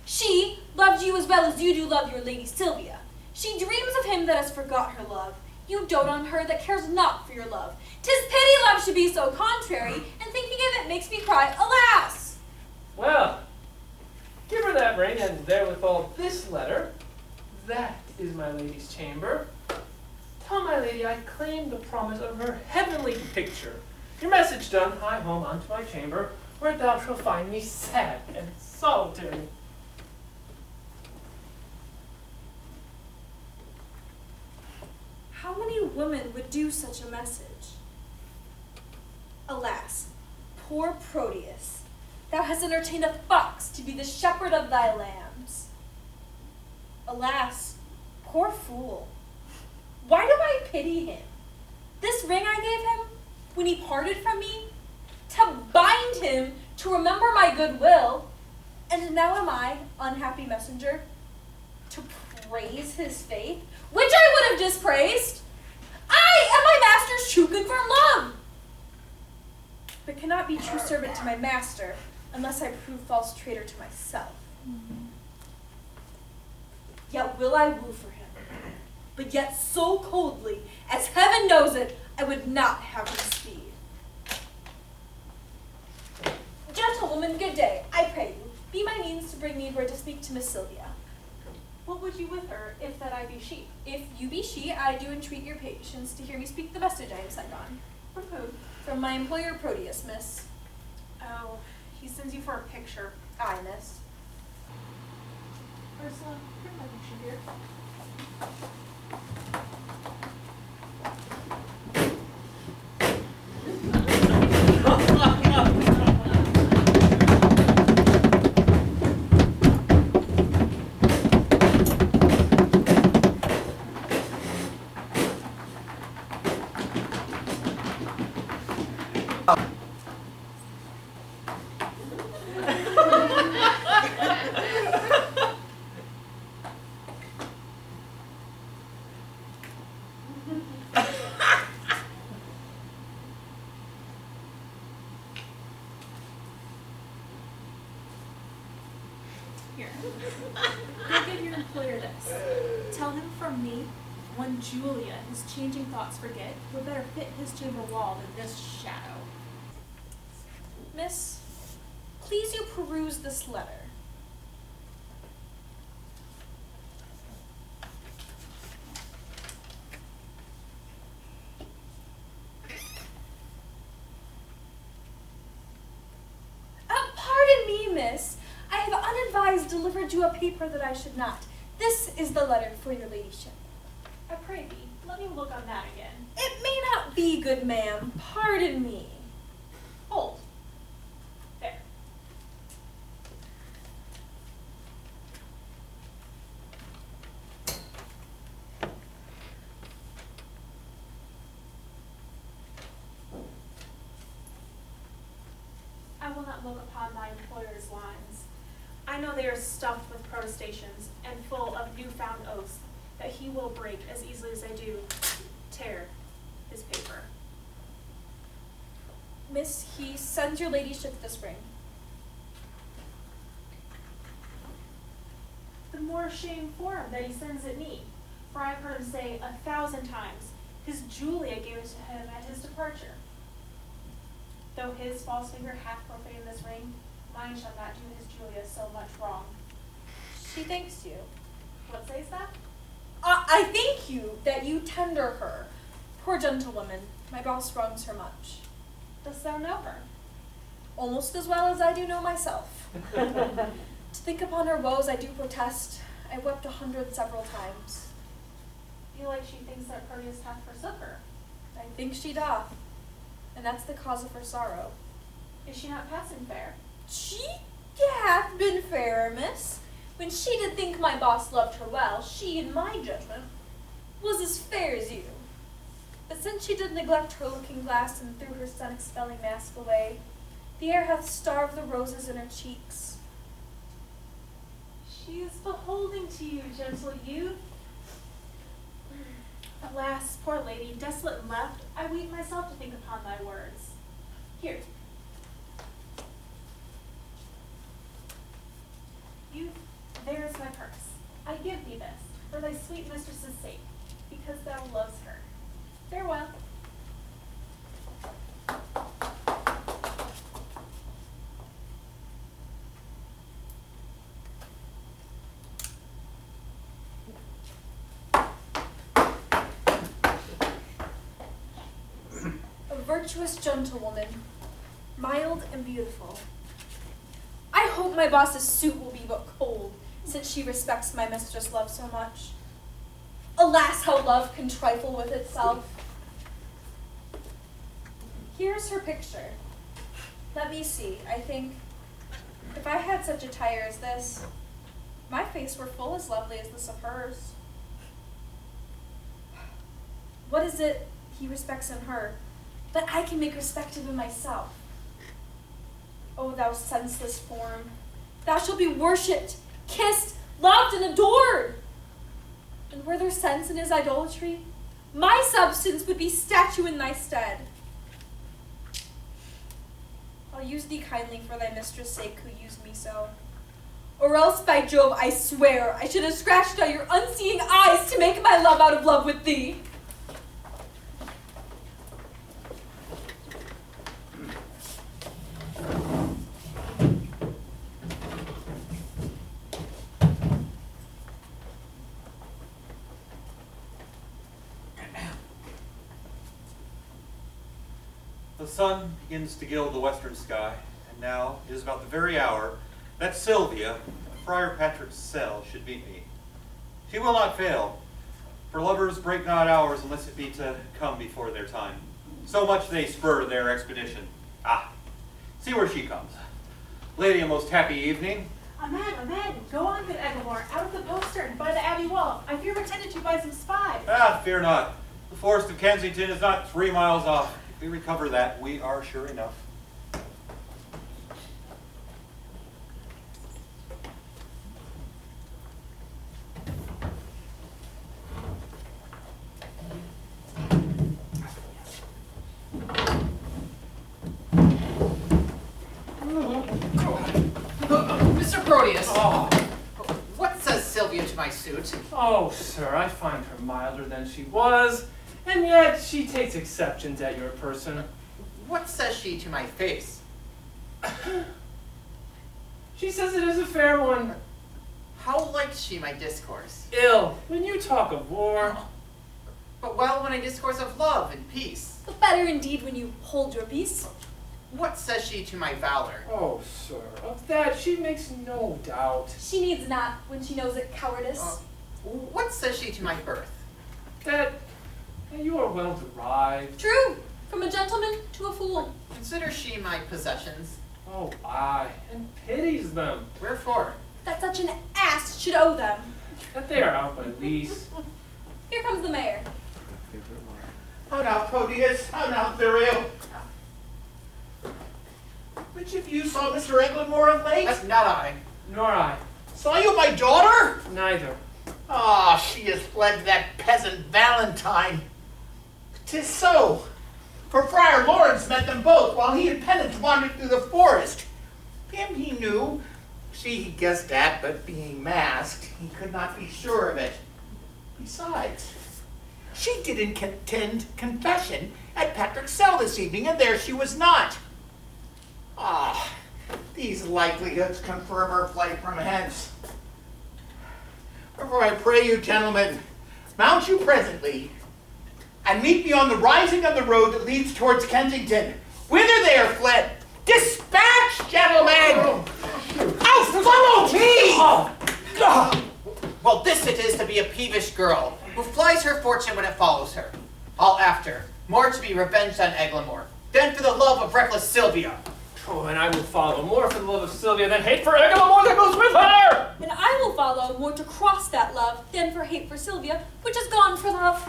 she loved you as well as you do love your lady Silvia. She dreams of him that has forgot her love. You dote on her that cares not for your love. 'Tis pity love should be so contrary, and thinking of it makes me cry, alas! Well, give her that ring, and therewithal this letter. That is my lady's chamber. Tell my lady I claim the promise of her heavenly picture. Your message done, hie home unto my chamber, where thou shalt find me sad and solitary. How many women would do such a message? Alas, poor Proteus, thou hast entertained a fox to be the shepherd of thy lambs. Alas, poor fool, why do I pity him? This ring I gave him, when he parted from me, to bind him to remember my goodwill, and now am I, unhappy messenger, to praise his faith, which I would have dispraised. I am my master's true confirmed love, but cannot be true servant to my master unless I prove false traitor to myself. Yet will I woo for him, but yet so coldly, as heaven knows it, I would not have him speed. Gentlewoman, good day, I pray you, be my means to bring me where to speak to Miss Silvia. What would you with her, if that I be she? If you be she, I do entreat your patience to hear me speak the message I am sent on. From who? From my employer Proteus, miss. Oh, he sends you for a picture. Aye, miss. Ursula, bring my picture here. Here. Go give your employer this. Tell him from me, when Julia, his changing thoughts forget, would better fit his chamber wall than this shadow. Miss, please you peruse this letter. Pardon me, miss. I have unadvised delivered you a paper that I should not. This is the letter for your ladyship. I pray thee, let me look on that again. It may not be, good ma'am. Pardon me. Hold. There. I will not look upon thy employer's lines. I know they are stuffed with protestations and full of newfound oaths that he will break as easily as I do tear his paper. Miss, he sends your ladyship this ring. The more shame for him that he sends it me, for I've heard him say 1,000 times, his Julia gave it to him at his departure. Though his false finger hath profaned this ring, mine shall not do his Julia so much wrong. She thanks you. What says that? I thank you that you tender her. Poor gentlewoman, my boss wrongs her much. Dost thou know her? Almost as well as I do know myself. To think upon her woes, I do protest. I wept 100 several times. Belike she thinks that Proteus hath forsook her. I think she doth, and that's the cause of her sorrow. Is she not passing fair? She hath been fair, miss. When she did think my boss loved her well, she, in my judgment, was as fair as you. But since she did neglect her looking glass and threw her sun-expelling mask away, the air hath starved the roses in her cheeks. She is beholding to you, gentle youth. Alas, poor lady, desolate and left, I weep myself to think upon thy words. Here. Youth, there is my purse. I give thee this, for thy sweet mistress's sake, because thou lovest her. Farewell. A virtuous gentlewoman, mild and beautiful. I hope my boss's suit will be but cold, since she respects my mistress' love so much. Alas, how love can trifle with itself. Here's her picture. Let me see. I think if I had such attire as this, my face were full as lovely as this of hers. What is it he respects in her that I can make respective in myself? O thou senseless form, thou shalt be worshipped, kissed, loved, and adored. And were there sense in his idolatry, my substance would be statue in thy stead. I'll use thee kindly for thy mistress' sake who used me so. Or else, by Jove, I swear, I should have scratched out your unseeing eyes to make my love out of love with thee. The sun begins to gild the western sky, and now it is about the very hour that Silvia, Friar Patrick's cell, should meet me. She will not fail, for lovers break not hours unless it be to come before their time. So much they spur their expedition. Ah, see where she comes. Lady, a most happy evening. Ahmed, go on, good Eglamour, out of the postern, by the abbey wall. I fear we're tended to by some spies. Ah, fear not. The forest of Kensington is not 3 miles off. If we recover that, we are sure enough. Mr. Proteus! Oh. What says Silvia to my suit? Oh, sir, I find her milder than she was, and yet she takes exceptions at your person. What says she to my face? She says it is a fair one. How likes she my discourse? Ill, when you talk of war. But well when I discourse of love and peace. But better indeed when you hold your peace. What says she to my valor? Oh, sir, of that she makes no doubt. She needs not when she knows it cowardice. What says she to my birth? That you are well derived. True, from a gentleman to a fool. Considers she my possessions? Oh, aye, and pities them. Wherefore? That such an ass should owe them. That they are out by lease. Here comes the mayor. How now, Proteus? How now, Thurio? Which of you saw Mr. Eglamour of late? Not I. Nor I. Saw you my daughter? Neither. Ah, she has fled to that peasant Valentine. 'Tis so. For Friar Lawrence met them both while he and Pennant wandered through the forest. Him he knew, she he guessed at, but being masked, he could not be sure of it. Besides, she did attend confession at Patrick's cell this evening, and there she was not. Ah, these likelihoods confirm her flight from hence. Therefore I pray you, gentlemen, mount you presently, and meet me on the rising of the road that leads towards Kensington, whither they are fled. Dispatch, gentlemen! Out follow me! Well, this it is to be a peevish girl, who flies her fortune when it follows her. All after, more to be revenged on Eglamour, than for the love of reckless Silvia. Oh, and I will follow more for the love of Silvia than hate for Eglamour that goes with her! And I will follow more to cross that love than for hate for Silvia, which is gone for love.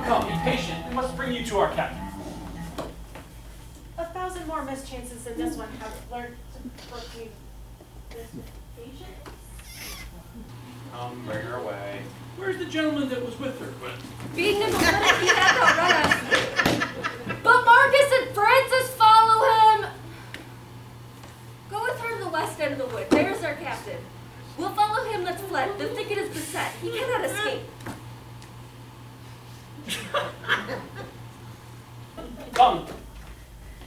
Come, be patient. We must bring you to our captain. 1,000 more mischances than this one have learned to perceive this patient. Come, bring her away. Where's the gentleman that was with her, Gwen? Being in the little he had outrun us. But Marcus and Francis follow him! Go with her to the west end of the wood. There's our captain. We'll follow him that's fled. The thicket is beset. He cannot escape. Come.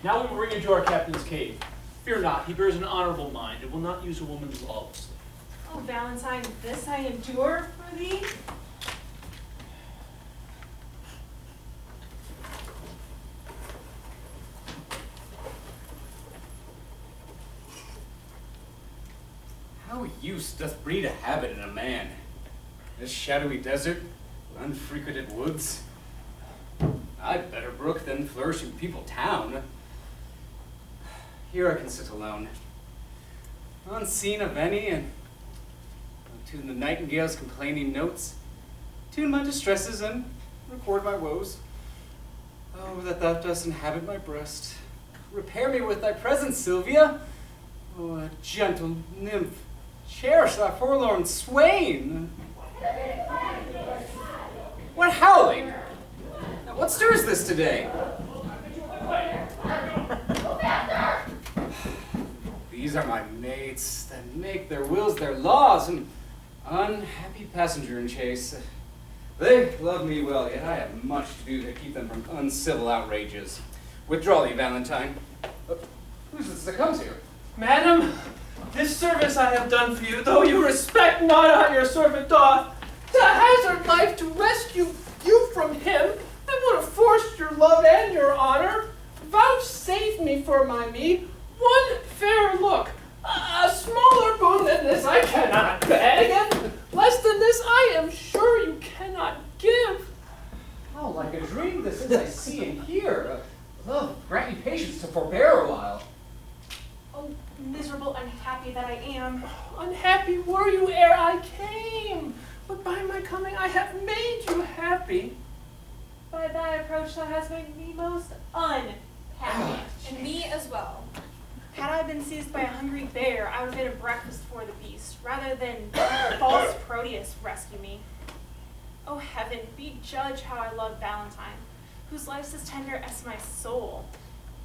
Now we will bring you to our captain's cave. Fear not, he bears an honorable mind and will not use a woman lawlessly. Oh, Valentine, this I endure for thee? How use doth breed a habit in a man? This shadowy desert, unfrequented woods. I'd better brook than flourishing people town. Here I can sit alone, unseen of any, and tune the nightingale's complaining notes, tune my distresses and record my woes. Oh, that thou dost inhabit my breast. Repair me with thy presence, Silvia. Oh, a gentle nymph, cherish thy forlorn swain. What howling? Now, what stirs this today? These are my mates that make their wills their laws, and unhappy passenger in chase. They love me well, yet I have much to do to keep them from uncivil outrages. Withdraw thee, Valentine. Who's this that comes here? Madam, this service I have done for you, though you respect not how your servant doth, to hazard life to rescue you from him, that would have forced your love and your honor. Vouchsafe me for my meed one fair look. A smaller boon than this I cannot beg, and less than this I am sure you cannot give. How like a dream this is I see and hear. Love, grant me patience to forbear a while. Oh, miserable, unhappy that I am. Unhappy were you ere I came, but by my coming I have made you happy. By thy approach thou hast made me most unhappy. And me as well. Had I been seized by a hungry bear, I would have been a breakfast for the beast, rather than false Proteus rescue me. Oh heaven, be judge how I love Valentine, whose life's as tender as my soul,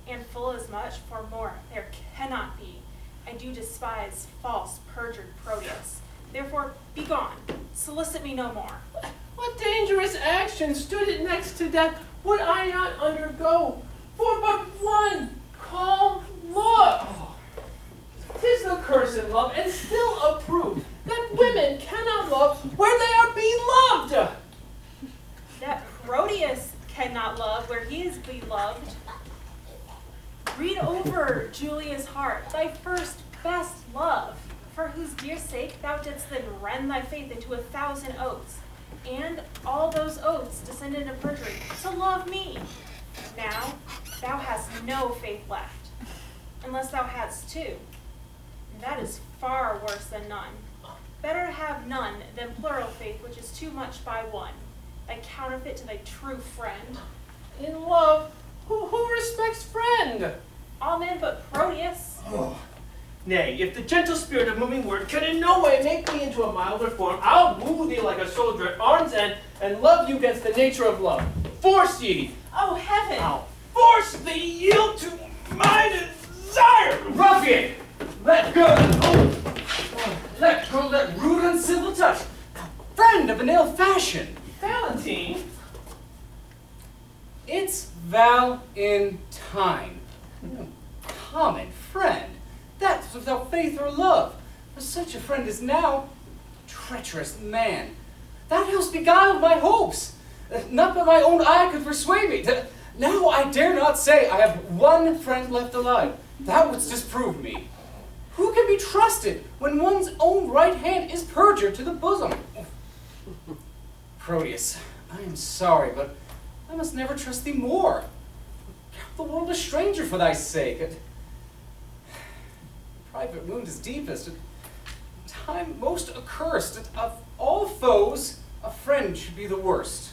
and full as much, for more there cannot be. I do despise false, perjured Proteus. Therefore, be gone. Solicit me no more. What dangerous action stood it next to death would I not undergo, for but one calm look? 'Tis the curse in love, and still approved, that women cannot love where they are beloved. That Proteus cannot love where he is beloved. Read over Julia's heart, thy first best love, for whose dear sake thou didst then rend thy faith into 1,000 oaths, and all those oaths descended into perjury, to love me. Now thou hast no faith left, unless thou hadst two, and that is far worse than none. Better to have none than plural faith, which is too much by one, thy counterfeit to thy true friend. In love, who respects friend? All men but Proteus. Nay, if the gentle spirit of moving word can in no way make me into a milder form, I'll woo thee like a soldier at arm's end, and love you against the nature of love. Force ye! Oh heaven! I'll force thee yield to my desire! Ruffian! Let go let go that rude uncivil touch! Friend of an ill fashion! Valentine? It's Valentine. Common friend. That's without faith or love. For such a friend as now, treacherous man. That house beguiled my hopes. Not but my own eye could persuade me. Now I dare not say I have one friend left alive. That would disprove me. Who can be trusted when one's own right hand is perjured to the bosom? Proteus, I am sorry, but I must never trust thee more. Count the world a stranger for thy sake. A private wound is deepest, time most accursed. Of all foes, a friend should be the worst.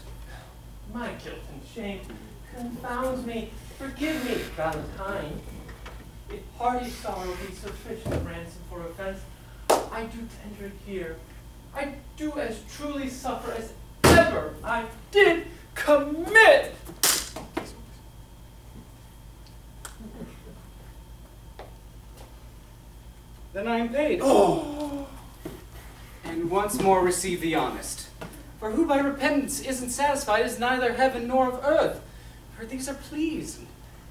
My guilt and shame confounds me. Forgive me, Valentine. If hearty sorrow be sufficient ransom for offense, I do tender here. I do as truly suffer as ever I did commit. Then I am paid. Oh. And once more receive the honest. For who by repentance isn't satisfied is neither heaven nor of earth. For these are pleased.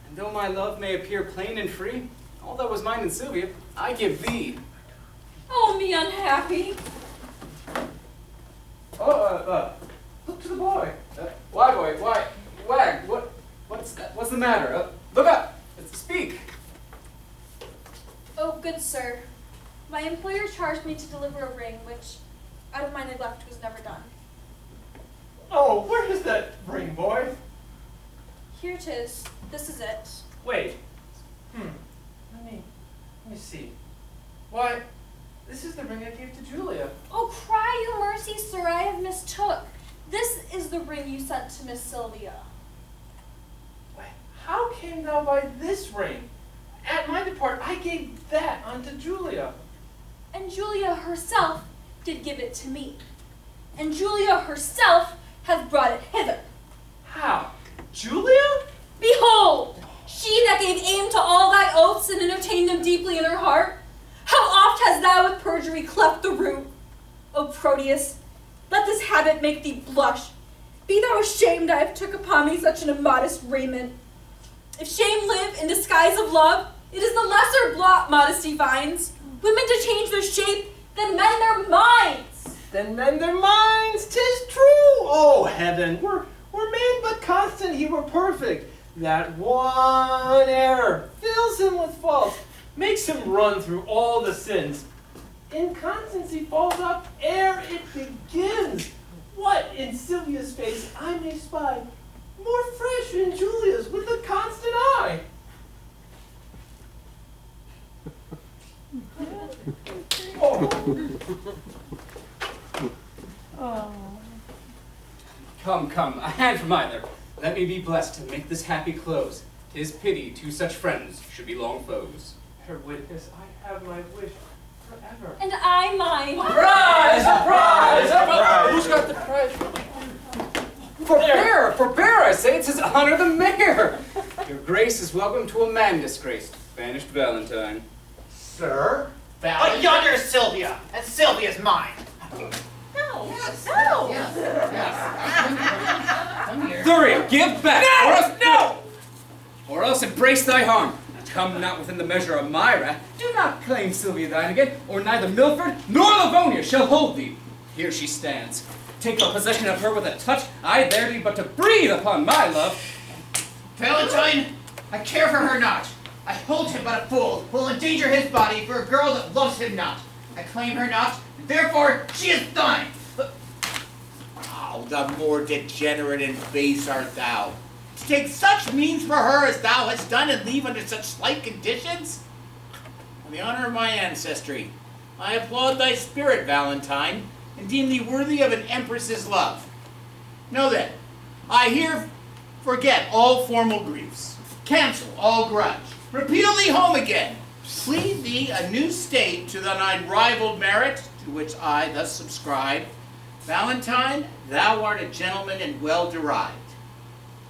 And though my love may appear plain and free, all that was mine in Silvia, I give thee. Oh, me unhappy. Look to the boy. Why, boy? Why? Wag, what's the matter? Look up. Speak. Oh, good sir. My employer charged me to deliver a ring, which, out of my neglect, was never done. Oh, where is that ring, boy? Here it is. This is it. Wait. Let me see. Why, this is the ring I gave to Julia. Oh, cry you mercy, sir, I have mistook. This is the ring you sent to Miss Silvia. Why, how came thou by this ring? At my depart, I gave that unto Julia. And Julia herself did give it to me. And Julia herself hath brought it hither. How? Julia? Behold, she that gave aim to all thy oaths and entertained them deeply in her heart. How oft hast thou with perjury cleft the root? O Proteus, let this habit make thee blush. Be thou ashamed I have took upon me such an immodest raiment. If shame live in disguise of love, it is the lesser blot modesty finds. Women to change their shape, then mend their minds. Then mend their minds, 'tis true. Oh, heaven, were man but constant, he were perfect. That one error fills him with faults, makes him run through all the sins. Inconstancy falls up ere it begins. What in Silvia's face I may spy, more fresh in Julia's with a constant eye. Come, a hand from either. Let me be blessed to make this happy close. 'Tis pity two such friends should be long foes. Her witness, I have my wish forever. And I mine. Prize! Prize! Who's got the prize? Forbear, I say, it's his honor the mayor. Your grace is welcome to a man disgraced, banished Valentine. Sir? Oh, yonder's Silvia, and Silvia's mine. No. Thurio, give back! No! Or else embrace thy harm. Come not within the measure of my wrath. Do not claim Silvia thine again, or neither Milford nor Livonia shall hold thee. Here she stands. Take no possession of her with a touch. I dare thee but to breathe upon my love. Valentine, I care for her not. I hold him but a fool, who will endanger his body for a girl that loves him not. I claim her not, and therefore she is thine. Oh, the more degenerate and base art thou. To take such means for her as thou hast done and leave under such slight conditions? On the honor of my ancestry, I applaud thy spirit, Valentine, and deem thee worthy of an empress's love. Know then, I here forget all formal griefs, cancel all grudge, repeal thee home again, plead thee a new state to thine unrivaled merit, to which I thus subscribe. Valentine, thou art a gentleman and well derived.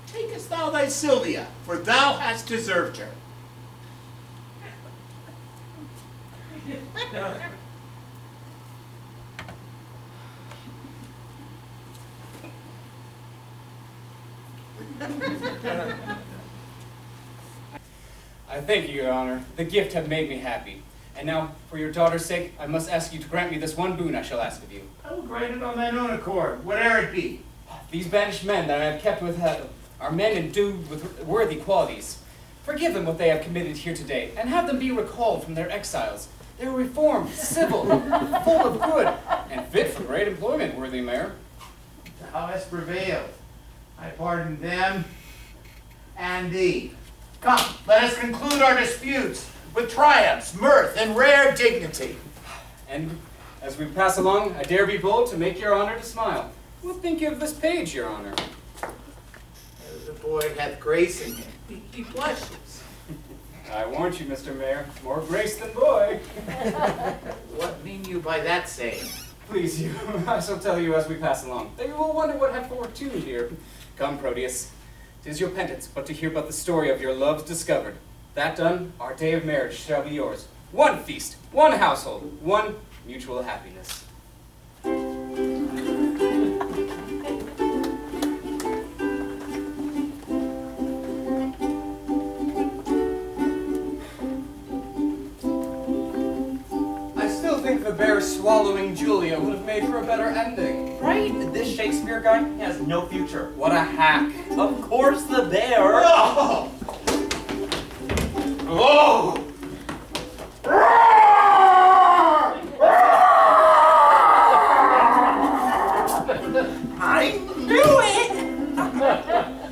Takest thou thy Silvia, for thou hast deserved her. I thank you, your honor. The gift hath made me happy. And now, for your daughter's sake, I must ask you to grant me this one boon I shall ask of you. I will grant it on thine own accord, whate'er it be. These banished men that I have kept with are men endued with worthy qualities. Forgive them what they have committed here today, and have them be recalled from their exiles. They are reformed, civil, full of good, and fit for great employment, worthy Mayor. Thou hast prevailed. I pardon them and thee. Come, let us conclude our disputes with triumphs, mirth, and rare dignity. And as we pass along, I dare be bold to make your honor to smile. What think you of this page, your honor? The boy hath grace in him. He blushes. I warrant you, Mr. Mayor, more grace than boy. What mean you by that saying? Please you, I shall tell you as we pass along. They will wonder what hath fortuned here. Come, Proteus, 'tis your penance but to hear but the story of your loves discovered. That done, our day of marriage shall be yours. One feast, one household, one mutual happiness. I think the bear swallowing Julia would have made for a better ending. Right? This Shakespeare guy he has no future. What a hack. Of course the bear. Oh! Oh! I knew it!